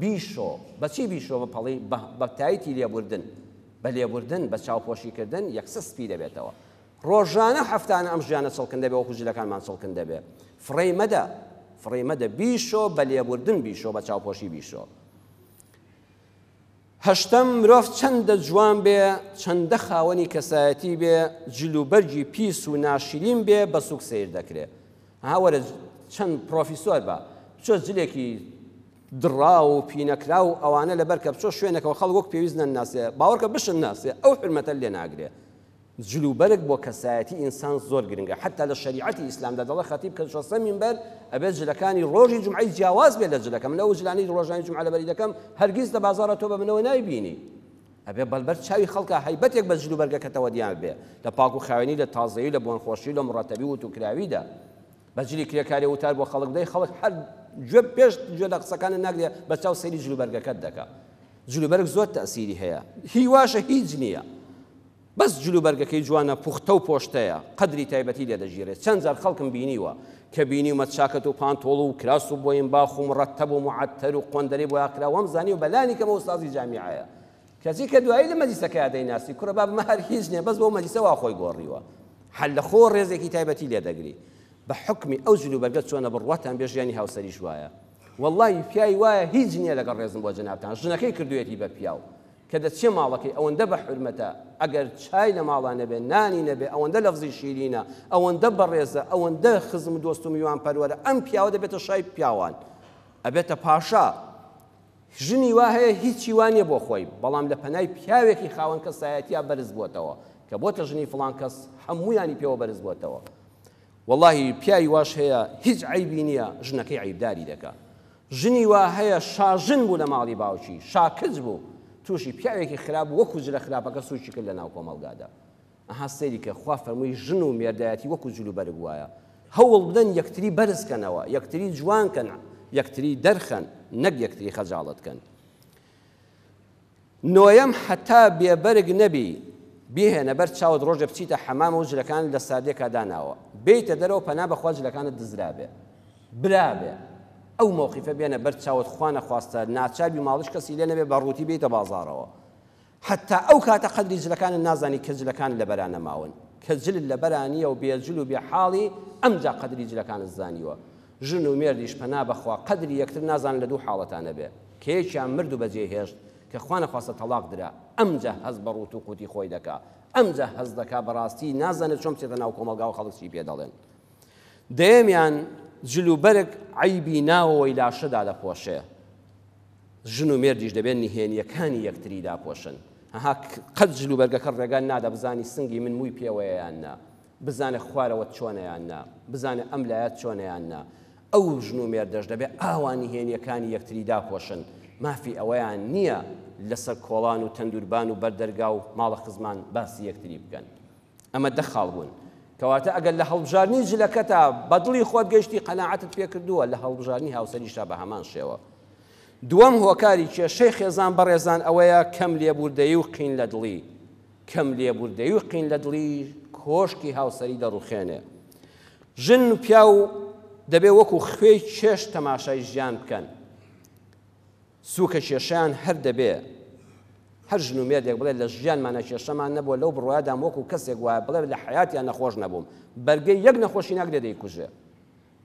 بیشۆ بەچی بیشۆ بەپەڵی بە تاییتی لێبوردن بە لێبوردن بە چاوپۆشیکردن یەکسە سپی دەبێتەوە ڕۆژانە هەفتانە ئەم ژیانە چڵکن دەبێ وەکو جلەکانمان چڵکن دەبێ فڕێ مەدە بیشۆ بە لێبوردن بیشۆ بە چاوپۆشی بیشۆ. هەشتەم مرۆڤ چەندە جوان بێ چەندە خاوەنی کەسایەتی بێ جلوبەرجی پیس و ناشرین بێ بە سوک سیر دەکرێ هاوەرە چەند پرۆفیسۆر بە چۆ جلێکی دڕا و پینەکرا و ئەوانە لەبەر کە بچۆ شوێنەکەەوە خەڵک وەک پێویست نەناسێ باوەڕکە بشن ناسێ ئەو حرمەتە لێ ناگرێ جلوبەرگ بۆ کەسایەتی ئینسان زۆر گرنگە حتا لە شەریعەتی ئیسلامدا دەڵێ خەتیب کە شەسە مینبەر ئەبێت جلەکانی ڕۆژی جومعەی جیاواز بێت لە جلەکە من ئەو جلانی ڕۆژانی جومعە لەبەری دەکەم هەرگیز لە بازاڕە تۆ بە منەوە نایبینی ئەبێ بەلبەر چاوی خەڵکە هەیبەتێک بە جلوبەرگەکەتەوە دیان بێ لە پاک و خاوێنی لە تازەیی لە بۆنخۆشی لە مڕەتەبی و توکراویدا بەجلی کرێکاری وتار بۆ خەڵک دەی خەڵک هەر گوێ پێش گوێ لە قسەکانە ناگرێ بە چاو سەیری جلوبەرگەکەت دەکا جلوبەرگ زۆر تەئسیری هەیە هیواشە هیچ نییە بەس جلوبەرگەکەی جوانە پوختە و پۆشتەیە قەدری تایبەتی لێ دەژیرێت چەند جار خەڵکم بینیوە کە بینیومە چاکەت و پانتۆڵ و کراس و بۆین باخ و مڕەتەب و معەتەر و قۆندەری بۆ یاکرا وەم زانی و بەلانی کەمە ئوستازی جامیعەیە کەسی کە دوایی لە مەجلیسەکە دەیناسی کوڕە با بمە هەر هیچ نییە بەس بۆ مەجلیسەوە خۆی گۆڕیوە هەر لە خۆ ڕێزێکی تایبەتی لێ دەگری بە حکمی ئەو جلوبەرگە چۆنە بڕواتان بێ ژیانی هاوسەریش وایە والله پیاوی وایە هیچ نییە لەگەڵ ڕێزم بۆ جەنابتان ژنەکەی کردوێتی بە پیاو کە دەچێ ماڵەکەی ئەوەندە بە حورمەتە ئەگەر چای لە ماڵان نەبێ نانی نەبێ ئەوەندە لەفزی شیرینە ئەوەندە بەڕێزە ئەوەندە خزم و دۆست و میوان پەروەرە ئەم پیاوە دەبێتە شای پیاوان ئەبێتە پاشا ژنی وا هەیە هیچی وانیە بۆ خۆی بەڵام لە پەنای پیاوێکی خاوەن کەسایەتیە بەرز بووتەوە کە بۆتە ژنی فڵان کەس هەموویانی پێوە بەرز بووتەوە والله پیاوی واش هەیە هیچ عیبی نییە ژنەکەی عیبداری دەکات ژنی وا هەیە شاژن بوو لە ماڵی باوکی شاکز بوو تووشی پیاوێکی خراپ وەکو جلە خراپەکە سوچی کرد لە ناو کۆمەڵگادا ئەها سەیری کە خوا فەرمووی ژن و مێردایەتی وەکو جلوبەرگ وایە هەوڵ بدەن یەکتری بەرزکەنەوە یەکتری جوانکەن یەکتری دەرخەن نەک یەکتری خەجاڵەتکەن نۆیەم حتا بێبەرگ نەبی بێهێنە بەر چاوت ڕۆژە بچیتە حەمام و جلەکان لە ساردێکا داناوە بیتە دەرەوە پەنا بەخوا جلەکانت دزرابێ برابێ ئەو مووقیفە بێنە بەر چاوت خوا نەخواستە ناچابی ماڵش کەسی لێ نەبێ بەڕووتی بیتە بازاڕەوە حتا ئەو کاتە قەدری جلەکانت نازانی کە جلەکان لە بەرانە ماون کە جل لە بەرانیە و بێجل و بێحاڵی ئەمجا قەدری جلەکانت زانیوە ژن و مێردیش پەنا بەخوا قەدری یەکتر نازان لە دوو حاڵەتانە بێ کە یەکیان مرد و بەجێهێشت کە خوا نەخواستە تەلاق درا ئەمجا هەز بە ڕووت و قوتی خۆی دەکا ئەمجا هەز دەکا بەڕاستی نازانێت چۆن بچێتە ناو کۆمەلگا و خەڵکی پێ دەڵێن دەیەمیان جلوبەرگ عیبی ناوەوەی لاشەدا دەپۆشێ ژن و مێردیش دەبێت نهێنیەکانی یەکتری داپۆشن هەها قەت جلوبەرگەکە ڕێگان نادا بزانی سنگی من مووی پێوەیەیان نا بزانێ خوارەوە چۆنەیان نا بزانێ ئەم لایەت چۆنەیان نا ئەو ژن و مێردەش دەبێت ئاوانی هێنیەکانی یەکتری داپۆشن مافی ئەوەیان نییە لەسەر کۆڵان و تەندوربان و بەردەرگا و ماڵە خزمان باسی یەکتری بکەن ئەمە دەخاڵ بوون کەواتە ئەگەر لە هەڵبژارنی جلەکەتە بەدڵی خۆت گەیشتی قەناعەتت پێ کردووە لە هەڵبژارنی هاوسەریشا بە هەمان شێوە دووەم هۆکاری کێشەی خێزان بەڕێزان ئەوەیە کەم لێبوردەیی و قین لە دڵی کەم لێبوردەیی و قین لە دڵی کۆشکی هاوسەری دەڕوخێنێ ژن و پیا و دەبێ وەکو خوێی چێش تەماشای ژیان بکەن سووکە کێشیان هەر دەبێ هەر ژن و مێردێک بڵێ لە ژیانمانە کێشەمان نەبووە لەو بڕوایدام وەکو کەسێک وایە بڵێ لە حیاتیان نەخۆش نەبووم بەرگەی یەک نەخۆشی ناگرێ دەیکوژێ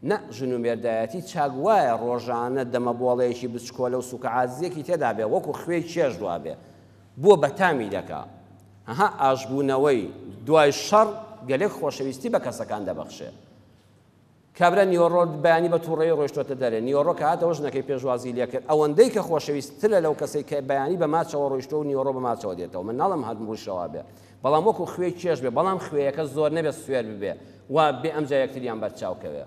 نە ژن و مێردایەتی چاک وایە ڕۆژانە دەمەبۆڵەیەکی بچکۆلە و سووکە عازیەکی تێدا بێ وەکو خوێی چێش دوا بێ بۆ بەتامی دەکا هەها ئاشبوونەوەی دوای شەڕ گەلێک خۆشەویستی بە کەسەکان دەبەخشێ کابرا نیۆڕۆ بەیانی بە تووڕێی ڕۆیشتۆتە دەرێ نیۆڕۆ کە هاتەوە ژنەکەی پێشوازی لێ کرد ئەوەندەی کە خۆشەویستترە لەو کەسەی کە بەیانی بە ماچەوە ڕۆیشتۆ و نیۆڕۆ بە ماچەوە دێتەوە من ناڵم هەرمووشەوە بێ بەڵام وەکو خوێی چێش بێ بەڵام خوێیەکە زۆر نەبێت سوێر ببێ وا بێ ئەمجا یەکتریان بەرچاوکەوێ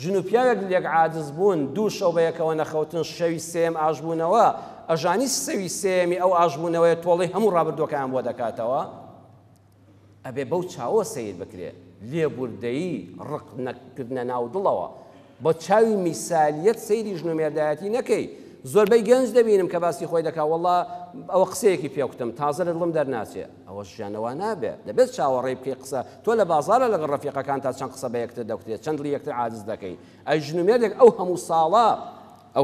ژن و پیاوێک لێک عاجز بوون دوو شەو بە یەکەوە نەخەوتن شەوی سێم ئاشبوونەوە ئەژانی سەوی سێمی ئەو ئاشبوونەوەی تۆڵی هەموو ڕابردوەکەیان بۆ دەکاتەوە ئەبێ بەو چاوە سیر بکرێ لێبوردەیی ڕق نەکردنە ناو دڵەوە بۆ چاوی میسالیەت سەیری ژن و مێردایەتی نەکەی زۆربەی گەنج دەبینم کە باسی خۆی دەکا وەڵڵا ئەوە قسەیەکی پێوتم تازە لە دڵم دەرناچێ ئەوە ژیانەوە نابێ دەبێت چاوەڕێی بکەی قسە تۆ لە بازارە لەگەڵ ڕەفیقەکان تا چەند قسە بە یەکتر دەکتێت چەند لە یەکتر عاجز دەکەی ئەی ژن و مێردێک ئەو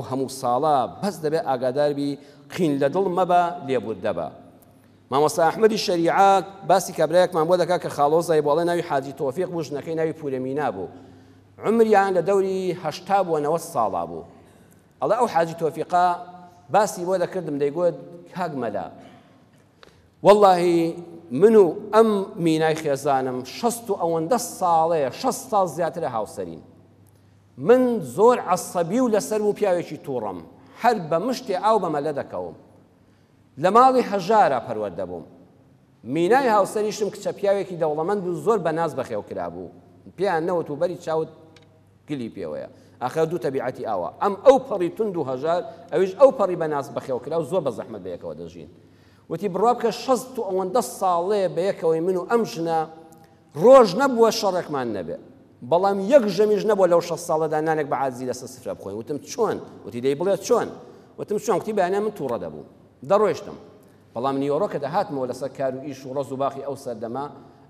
هەموو ساڵە بەس دەبێت ئاگاداربی قین لە دڵ مەبە لێبوردە بە مامۆستا ئەحمەدی شەریعەت باسی کابرایەکمان بۆ دەکات کە خاڵۆزای بۆڵێ ناوی حاجی تۆفیق بوو ژنەکەی ناوی پورەمینا بوو عمریان لە دەوری 80 بۆ 90 ساڵا بوو ئەڵێ ئەو حاجی تۆفیقا باسی بۆ دەکردم دەیگوت کاک مەلا وەڵڵاهی من و ئەم مینای خێزانم 60 و ئەوەندە ساڵەیە 60 ساڵ زیاترە هاوسەرین من زۆر عەسەبی و لەسەر بوو پیاوێکی تووڕم هەر بە مشتێ ئاو بەمەلە دەکەوم لە ماڵی هەژارە پەروەردە بووم مینای هاوسەریشم کچە پیاوێکی دەوڵەمەند بوو زۆر بەناز بەخێو کرا بوو پیان نەوت و بەری چاوت گلی پێوەیە ئاخر دوو تەبیعەتی ئاوە ئەم ئەو پەڕی تند و هەژار ئەویش ئەو پەڕی بەناز بەخێو کرا و زۆر بە زەحمەت بە یەکەوە دەژین وتی بڕوا بکە 60 و ئەوەندە ساڵەیە بە یەکەوەی من و ئەم ژنە ڕۆژ نەبووە شەڕێکمان نەبێ بەڵام یەک ژەمیش نەبووە لەو 6 ساڵەدا نانێک بە عاجزی لەسەر سفرە بخۆین وتم چۆن وتی دەی بڵێ چۆن وتم چۆن وتی بەیانیان من تووڕە دەبوو دەڕۆیشتم بەڵام نیۆڕۆ کە دەهاتمەوە لەسەر کار و ئیش و ڕەز و باخی ئەو سەردەما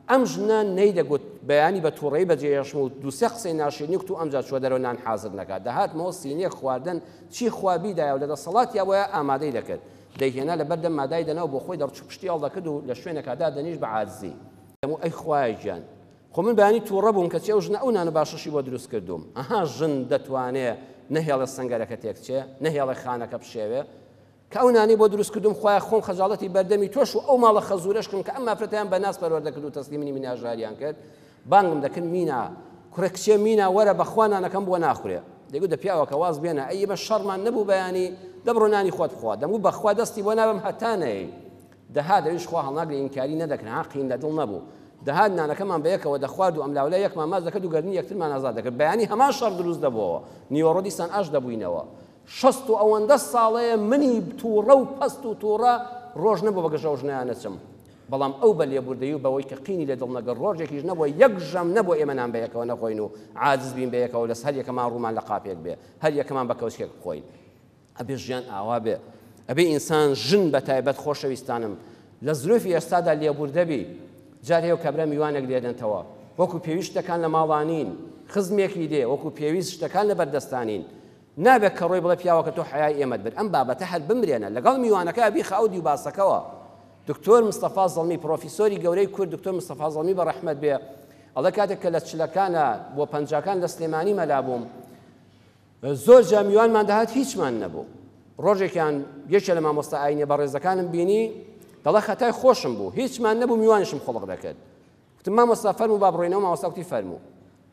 ئەم ژنە نەیدەگوت بەیانی بە تووڕەی بەجێهێشتم و دووسێ قسەی ناشرینی و ئەمجا چوە دەرەوە نان حازر نەکات دەهاتمەوە سینیە خواردن چی خوابیدایە و لە دەسەڵاتیا بۆیە ئامادەی دەکرد دەیهێنا لە بەردەم مادای دەنەوە بۆ خۆی دەڕچ پشتی هەڵدەکرد و لە شوێنێکدا دەنیش بە عاجزی دەموو ئەی خوای گیان خۆ من بەیانی تووڕە بووم کە چێ ئەو ژنە ئەو نانە باشەشی بۆ دروست کردوم ئەها ژن دەتوانێت نەهێڵە سەنگەرەکە تێکچێ نەهێڵە خانەکە بشێوێ کە ئەو نانی بۆ دروست کردوم خوای خۆم خەجاڵەتی بەردەمی تۆش و ئەو ماڵە خەزورەشکم کە ئەم مافرەتیان بە ناس پەروەردە کرد و تەسلیمی مناژاریان کرد بانگم دەکرد مینا کوڕە کچێ مینا وەرە بەخوا نانەکەم بۆ ناخورێ دەیگوت دە پیاوە کە واز بێنە ئەی بە شەڕمان نەبوو بەیانی دەبڕۆ نانی خۆت بخوا دەموو بەخوا دەستی بۆ نابم هەتانەی دەها دەویش خوا هەڵناگرێ ئینکاری نەدەکرد عاقین لە دڵ نەبوو دەهات نانەکەمان بە یەکەوە دەخوارد و ئەم لاولای یەکمان ماز دەکرد و گەرنی یەکترمان ئازاد دەکرد بەیانی هەمان شەڕ دروست دەبووەوە نیوەڕۆ دیسان ئاش دەبووینەوە 60 و ئەوەندە ساڵەیە منی تووڕە و پەست و تووڕە ڕۆژ نەبوو بە گەژە و ژنیان نەچم بەڵام ئەو بە لێبوردەیی و بەوەی کە قینی لە دڵ نەگەڕ ڕۆژێکیش نەبووە یەک ژەم نەبووە ئێمەنان بە یەکەوە نەخۆین و عاجز بین بە یەکەوە لەس هەر یەکەمان ڕوومان لە قاپێک بێ هەر یەکەمان بە کەوچێک بخۆین ئەبێ ژیان ئاوا بێ ئەبێ ئینسان ژن بە تایبەت خۆشەویستانم لە زلوفی ئێستادا لێبوردەبی جار هەیە کەبرە میوانێک لێدەنتەوە وەکو پێویست شتەکان لە ماڵانین خزمێکی دێ وەکو پێویست شتەکان لە بەردەستانین نابێت کە ڕۆی بڵێ پیاوەکە تۆ حیای ئێمەت بر ئەم بابەتە هەر بمرێنە لەگەڵ میوانەکە ئەبی خەودی و باسەکەوە دکتۆر مستەفا زەڵمی پرۆفیسۆری گەورەی کورد دکتۆر مستەفا زەڵمی بە ڕەحمەت بێ ئەڵێ کاتێک کە لە چلەکانە بۆ پەنجاکان لە سلێمانی مەلا بووم زۆر جا میوانمان دەهات هیچمان نەبوو ڕۆژێکیان یەکێ لە مامۆستا ئاینێ بە ڕێزەکانم بینی دەڵێ خەتای خۆشم بوو هیچمان نەبوو میوانشم خۆڵق دەکرد وتم مامۆستا فەرموو با بڕۆینەوە مامۆستا وتی فەرموو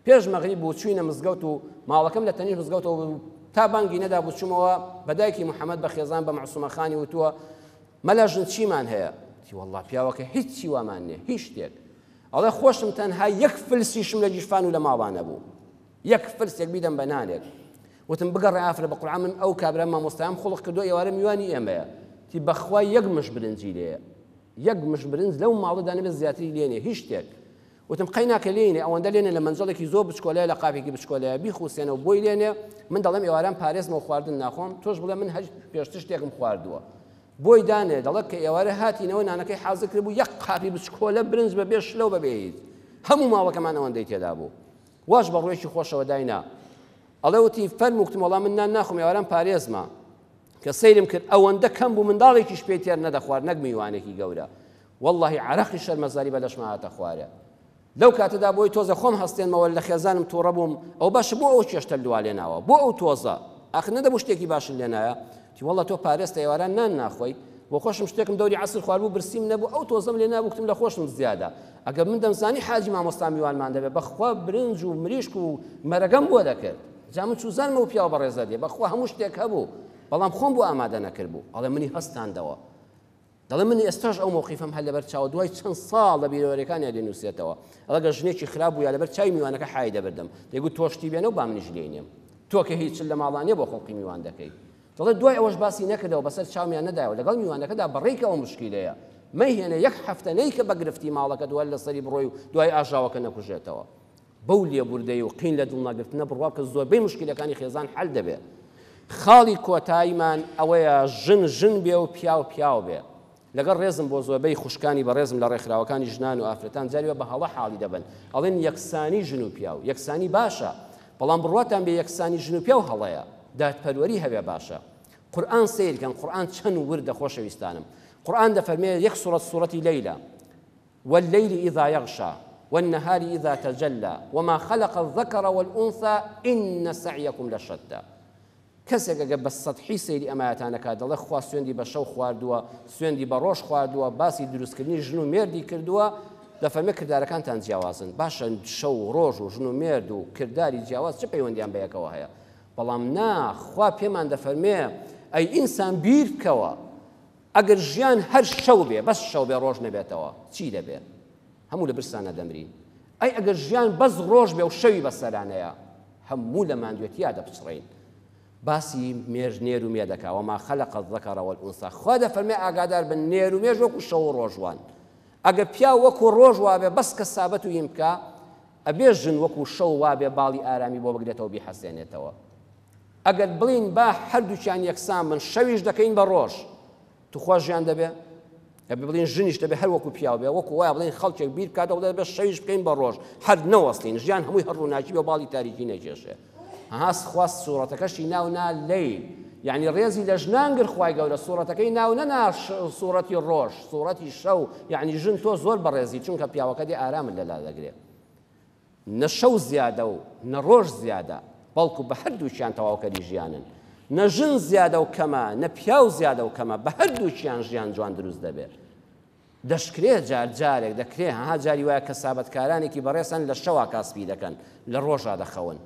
پێش مەغریب بوو چوینە مزگەوت و ماڵەکەم لە تەنیش مزگەوتەوە تا بانگی نەدا بوو چوومەوە بەدایکی محەممەد بە خێزان بە معسوومەخانی وتووە مەلا ژن چیمان هەیە تی وەڵڵا پیاوەکە هیچی وامان نییە هیچ شتێک ئەڵێ خۆشم تەنها یەک فلسیشم لە جیشفان و لە ماڵانە بوو یەک فلسێک بیدەم بە نانێک وتم بگەڕێ ئافرە بە قورعان من ئەو کابرا مامۆستایان خۆڵق کردو ئێوارە میوانی ئێمەیە تی بەخوا یەک مش برنجی لێیە یەک مش برنج لەو ماڵەدا نەبێت زیاتری لێنێ هیچ شتێک وتم قەیناکە لێنێ ئەوەندە لێنێ لە منجەڵێکی زۆر بچکۆلەیە لە قاپێکی بچکۆلەیە بیخوسێنەوە بۆی لێنێ من دەڵێم ئێواران پارێزمەوە خواردن ناخۆم تۆش بڵێ من هەر پێشتر شتێکم خواردووە بۆی دانێ دەڵێت کە ئێوارە هاتینەوە نانەکەی حازر کرد بوو یەک قاپی بچکۆلە برنج بە بێش لەو بەبێیت هەموو ماڵەکەمان ئەوەندەی تێدا بوو واش بە ڕوێکی خۆشەوە داینا ئەڵێ وتی فەرمووکتم وەڵام من نان ناخۆم ئێواران پارێزمە کە سەیرم کرد ئەوەندە کەم بوو منداڵێکیش پێی تێر نەدەخوارد نەک میوانێکی گەورە واللهی عرەقی شەرمەزاری بە لەشما هاتە خوارێ لەو کاتەدا بۆی تۆزە خۆم هەستێنمەوە لە خێزانم تووڕە بووم ئەو باشە بۆ ئەو چێشتە لوا لێناوە بۆ ئەو تۆزە ئاخر نەدەبوو شتێکی باشن لێنایە تی وەڵڵە تۆ پارێستە ئێواران نان ناخۆی بۆ خۆشم شتێکم دەوری عەسر خواردبوو برسیم نەبوو ئەو تۆزەم لێ نابووکتم لە خۆشم زیادە ئەگەر من دەمزانی حاجی مامۆستا میوانمان دەبێت بەخوا برنج و مریشک و مەرەگەم بۆ دەکرد جا من چوزانمە و پیاوە بەڕێزە دێ بەخوا هەموو شتێک هەبوو بەڵام خۆم بۆ ئامادە نەکرد بوو ئەڵێ منی هەستاندەوە دەڵێ من ئێستاش ئەو موقیفم هەر لەبەر چاوە دوای چەند ساڵ لە بیرۆرەکانیان دێنووسێتەوە ئەڵەگە ژنێکی خراپ بوو یا لەبەر چای میوانەکە حای دەبردم دەیگوت تۆشتی بێنە و با منیش لێنێم تۆ کە هیچ لە ماڵانیە بۆ خەڵقی میوان دەکەی دەڵێ دوای ئەوەش باسی نەکردەوە بەسەر چاومیان نەدایەوە لەگەڵ میوانەکەدا بەڕێکەوە مشکیلەیە مەیهێنە یەک هەفتە نەیکە بە گرفتی ماڵەکە دوای لەسەری بڕۆی و دوای ئاژاوەکە نەکوژێتەوە بەو لێبوردەی و قین لە دڵناگرتنە بڕوا کە زۆربەی مشکلەکانی خێزان حەل دەبێت خاڵی کۆتاییمان ئەوەیە ژن بێ و پیاو بێ لەگەڵ ڕێزم بۆ زۆربەی خوشکانی بە ڕێزم لە ڕێکخراوەکانی ژنان و ئافرەتان جاریوە بە هەڵە حاڵی دەبن ئەڵێن یەکسانی ژن و پیاو یەکسانی باشە بەڵام بڕواتان بێ یەکسانی ژن و پیاو هەڵەیە دادپەروەری هەبێ باشە قورئان سیرکەن قورئان چەند وردە خۆشەویستانم قورئان دەفەرمێ یەک سوورەتی لەیلە والليل إذا يغشى والنهار إذا تجلى وما خلق الذكر والأنثى إن سعيكم لشتى کەسێک ئەگە بە سەدحی سەیری ئەمایەتانەکە دەڵێ خوا سوێندی بە شەو خواردووە سوێندی بە ڕۆژ خواردووە باسی دروستکردنی ژن و مێردی کردووە دەفەرمێ کردارەکانتان جیاوازن باشە شەو و ڕۆژ و ژن و مێرد و کردداری جیاواز چه پەیوەندیان بەیەکەوە هەیە بەڵام خوا پێمان دەفەرمێ ئەی ئینسان بیر بکەوە ئەگەر ژیان هەر شەو بێ بەس شەو بێ ڕۆژ نەبێتەوە چی دەبێت هەموو لە برسانە دەمرین ئەی ئەگەر ژیان بەس ڕۆژ بێ و شەوی بەسەرانەیە هەموو لە ماندوێتیا دەپچڕین باسی مێژ نێر و مێ دەکا وما خلق الذكر والأنثى خوا دەفەرمێ ئاگادار بن نێر و مێژ وەکو شەو و ڕۆژوان ئەگەر پیا وەکو ڕۆژ وابێ بەس کە سابەت و هیم بکە ئەبێ ژن وەکو شەو وابێ باڵی ئارامی بۆ بگرێتەوە بیحەسێنێتەوە ئەگەر بڵین با هەردووچیان یەکسان بن شەویش دەکەین بە ڕۆژ توخوا ژیان دەبێ ئەبێ بڵین ژنیش دەبێ هەر وەکو پیاو بێ وەکو وایە بڵین خەڵکێک بیر بکاتەوە دەبێ شەویش بکەین بە ڕۆژ هەر نەوەستین ژیان هەمووی هەڕووناکی بێ باڵی تاریکی نەکێشێ هاس خواست سوورەتەکەشی ناونا لەیل یعنی ڕێزی لە ژنانگر خوای گەورە سوورەتەکەی ناو نەنا سوورەتی ڕۆژ سوورەتی شەو یعنی ژن تۆ زۆر بەڕێزی چونکە پیاوەکە دێ ئارامت لەلا دەگرێت نە شەو زیادە و نە ڕۆژ زیادە بەڵکو بە هەردووچیان تەواوکەری ژیانن نە ژن زیادە و کەمە نە پیاو زیادە و کەمە بە هەردووچیان ژیان جوان دروست دەبێت دەشکرێت جارێک دەکرێت ها جاری وایە کەسابەتکارانێکی بەڕێسن لە شەوا کاسبی دەکەن لە ڕۆژا دەخەون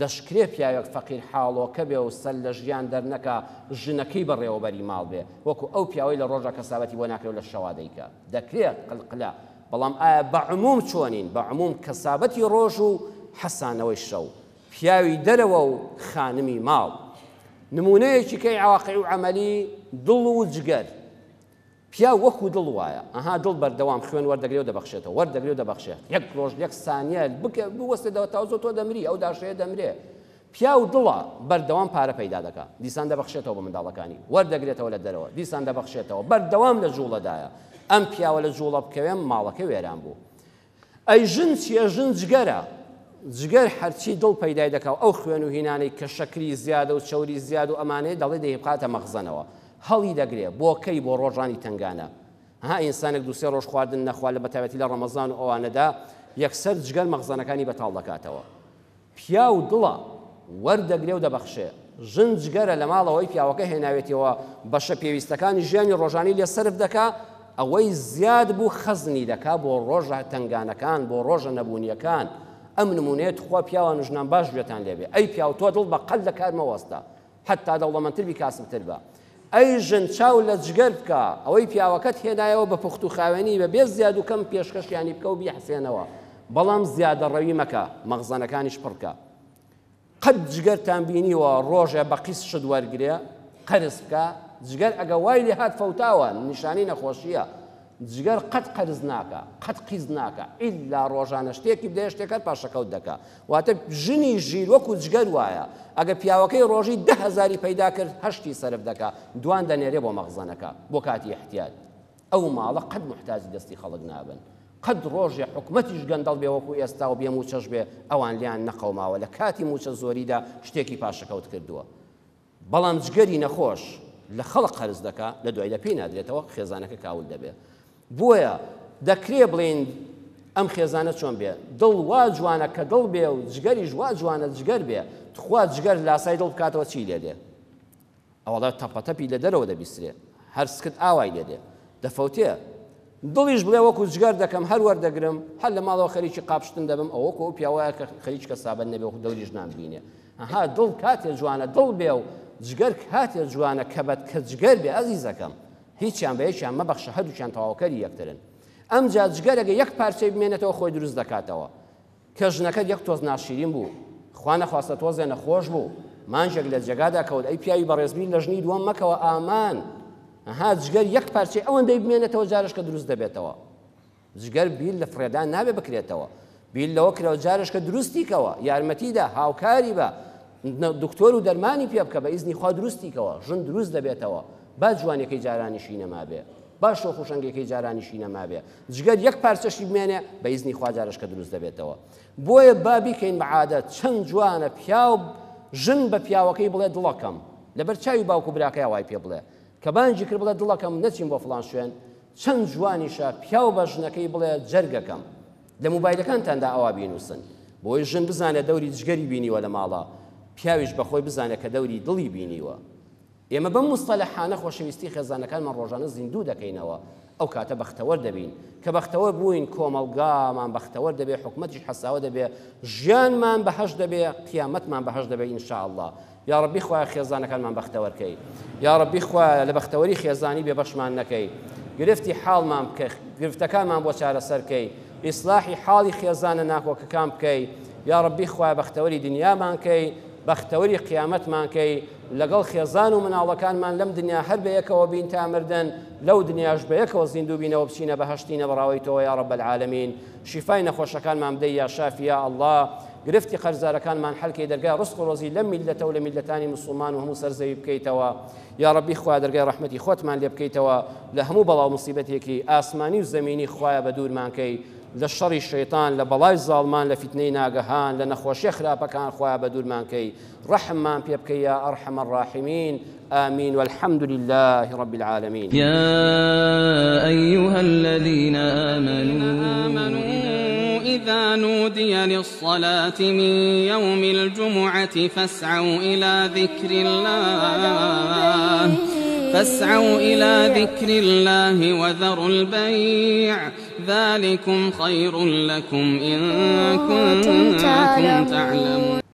دەشکرێت پیاوێک فەقیر حاڵۆکە بێ و سەر لە ژیان دەرنەکە ژنەکەی بەڕێوەبەری ماڵ بێ وەکو ئەو پیاوەی لە ڕۆژە کەسابەتی بۆ ناکرێت لە شەوا دەیکە دەکرێت قلقلا بەڵام ئایا بە عموم چۆنین بە عموم کەسابەتی ڕۆژ و حەسانەوەی شەو پیاوی دەرەوە و خانمی ماڵ نمونەیەکی کەی عواقع و عملی دڵ و جگەر پیا وەکو دڵ وایە ئەها دڵ بەردەوام خوێن وەردەگرێ و دەبەخشێتەوە وەردەگرێ و دەبەخشێت یەک ڕۆژ یەک سانیە بوەستێتەوە تازۆ تۆ دەمری ئەو داشەیە دەمرێ پیا و دڵە بەردەوام پارە پەیدا دەکات دیسان دەبەخشێتەوە بە منداڵەکانی وەردەگرێتەوە لە دەرەوە دیسان دەبەخشێتەوە بەردەوام لە جوڵەدایە ئەم پیاوە لە جوڵە بکەوێن ماڵەکە وێران بوو ئەی ژن چیە ژن جگەرە جگەر هەرچی دڵ پەیدای دەکات ئەو خوێن و هینانەی کە شەکری زیادە و چەوری زیاد و ئەمانەیە دەڵێ دەیبقاتە مەخزنەوە هەڵی دەگرێت بۆکەی بۆ ڕۆژانی تنگانە ها ئینسانێک دووسێ ڕۆژ خواردن نەخوا لە بەتابەتی لە ڕەمەزان و ئەوانەدا یەکسەر جگەر مەخزنەکانی بەتاڵ دەکاتەوە پیا و دڵە وەردەگرێ و دەبەخشێ ژن جگەرە لە ماڵەوەی پیاوەکە هێناوێتەوە بەشە پێویستەکانی ژیانی ڕۆژانی لێ سرف دەکا ئەوەی زیاد بوو خەزنی دەکا بۆ ڕۆژە تنگانەکان بۆ ڕۆژە نەبوونیەکان ئەم نمونێت خوا پیاوان ژنان باش گوێتان لێبێ ئەی پیا و تۆ دڵ بە قەل لە کار مەوەستە حتا دەوڵەمەندتر بی کاسبتر بە ئەی ژن چاو لە جگەر بکە ئەوەی پیاوەکەت هێنایەوە بە پوخت و خاوێنی بە بێ زیاد و کەم پێشکەشیانی بکە و بیحسێنەوە بەڵام زیادە ڕەوی مەکە مەخزنەکانیش پڕکە قەت جگەرتان بینیوە ڕۆژێ بە قیس شت وەرگرێ قەرز بکە جگەر ئەگە وای لێ هات فەوتاوە نیشانی نەخۆشیە جگەر قەت قەرز ناکە قەت قیز ناکە ئیلا ڕۆژانە شتێکی بدەیە شتێکەکە پاشەکەوت دەکە واتە ژنی ژیر وەکو جگەر وایە ئەگە پیاوەکەی ڕۆژی 10,000 پەیدا کرد هەشتی سەرف دەکا دوان دەنێرێ بۆ مەخزنەکە بۆ کاتی احتیاج ئەو ماڵە قەت محتاجی دەستی خەڵک نابن قەت ڕۆژێ حکومەتیش گەندەڵ بێ وەکو ئێستا و بێ موچەش بێ ئەوان لیان نەقەوماوە لە کاتی موچە زۆریدا شتێکی پاشەکەوت کردووە بەڵام جگەری نەخۆش لە خەڵق قەرز دەکا لە دوای لە پێی نادرێتەوە خێزانەکە کاول دەبێت بۆیە دەکرێ بڵین ئەم خێزانە چۆن بێ دڵ وا جوانە کە دڵ بێ و جگەریش وا جوانە جگەر بێ تخوا جگەر لاسای دڵ بکاتەوە چی لێ دێ ئەوڵا تەپەتەپی لە دەرەوە دەبیسترێ هەر سکت ئاوای لێ دێ دەفەوتێ دڵیش بڵێ وەکو جگەر دەکەم هەر وەردەگرم هەر لە ماڵەوە خەریکی قاپشتن دەبم ئەو وەکو پیاوەیە کە خەریک کەسابەت نەبێ وەکو دڵیش نامبینێ ئەها دڵ کاتێ جوانە دڵ بێ و جگەر کاتێ جوانە کە جگەر بێ ئەزیزەکەم هیچیان بە هیچیان مەبەخشە هەردووچیان تەواوکەری یەکترن ئەم جا جگەرەگە یەک پارچەی بمێنێتەوە خۆی دروست دەکاتەوە کە ژنەکەت یەک تۆز ناشیرین بوو خوا نەخواستە تۆزێ نەخۆش بوو مانجێک لە جێگادا کەوت ئەی پیاوی بەڕێزبی لە ژنی دووەم مەکەوە ئامان ئەها جگەر یەک پارچەی ئەوەندەی بمێنێتەوە جارش کە دروست دەبێتەوە جگەر بیل لە فرێدان نابێ بکرێتەوە بیل لەوە کرەوە جارش کە دروستیکەوە یارمەتیدا هاوکاری بە دکتۆر و دەرمانی پێ بکە بە ئیزنی خوا دروستیکەوە ژن دروست دەبێتەوە با جوانەکەی جارانیشی نەما بێ باش شۆ خوشەنگەکەی جارانیشی نەما بێ جگەر یەک پارچەشی بمێنێ بە ئیزنی خوا جارش کە دروست دەبێتەوە بۆیە با بیکەین بە عادەت چەند جوانە پیاو ژن بە پیاوەکەی بڵێ دڵەکەم لەبەر چاوی باوکو براکەی وای پێ بڵێ کە بانجی کرد بڵێ دڵەکەم نەچین بۆ فڵان شوێن چەند جوانیشە پیاو بە ژنەکەی بڵێ جەرگەکەم لە موبایلەکانتاندا ئەوا بینوسن بۆی ژن بزانێ دەوری جگەری بینیوە لە ماڵە پیاویش بەخۆی بزانێت کە دەوری دڵی بینیوە ئێمە بەم مستەلەحانە خۆشەویستی خێزانەکانمان ڕۆژانە زیندوو دەکەینەوە ئەو کاتە بەختەوەر دەبین کە بەختەوەر بووین کۆمەڵگامان بەختەوەر دەبێ حکومەتیش حەساوە دەبێ ژیانمان بەهەش دەبێ قیامەتمان بەهەش دەبێ ئینشاءالله یا ڕەبی خوایە خێزانەکانمان بەختەوەرکەی یا ڕەبی خوایە لە بەختەوەری خێزانی بێبەشمان نەکەی گرفتی حاڵمان بکە گرفتەکانمان بۆ چارەسەرکەی ئیسلاحی حاڵی خێزانە ناکۆکەکان بکەی یا ڕەبی خوایە بەختەوەری دنیامان کەی بەختەوەری قیامەتمان کەی لەگەڵ خێزان و مناڵەکانمان لەم دنیا هەر بە یەکەوە بین تا مردن لەو دنیاش بە یەکەوە زیندوو بینەوە بچینە بەهەشتینە بەڕاوەی تۆ یا رب العالمین شیفای نەخۆشەکانمان بدەی یا شافی یا الله گرفتی قەرزارەکانمان حەلکەی دەرگای ڕزق و ڕۆزی لەم میلەتە و لە میلەتانی مسلمان و هەموو سەرزەوی بکەیتەوە یا ڕەبی خوا دەرگای ڕەحمەتی خۆتمان لێ بکەیتەوە لە هەموو بەڵاو موسیبەتێکی ئاسمانی و زەمینی خوایە بە دوورمان کەی لە شەڕی شەیطان لە بەڵای زاڵمان لە فیتنەی ناگەهان لە نەخۆشیە خراپەکان خوا بە دوورمانکەی ڕەحممان پێ بکەی یا ئەرحەمە الراحمین آمين والحمد لله رب العالمين. يا أيها الذين آمنوا إذا نودي للصلاة من يوم الجمعة فاسعوا إلى ذكر الله وذروا البيع ذلكم خير لكم إن كنتم تعلمون.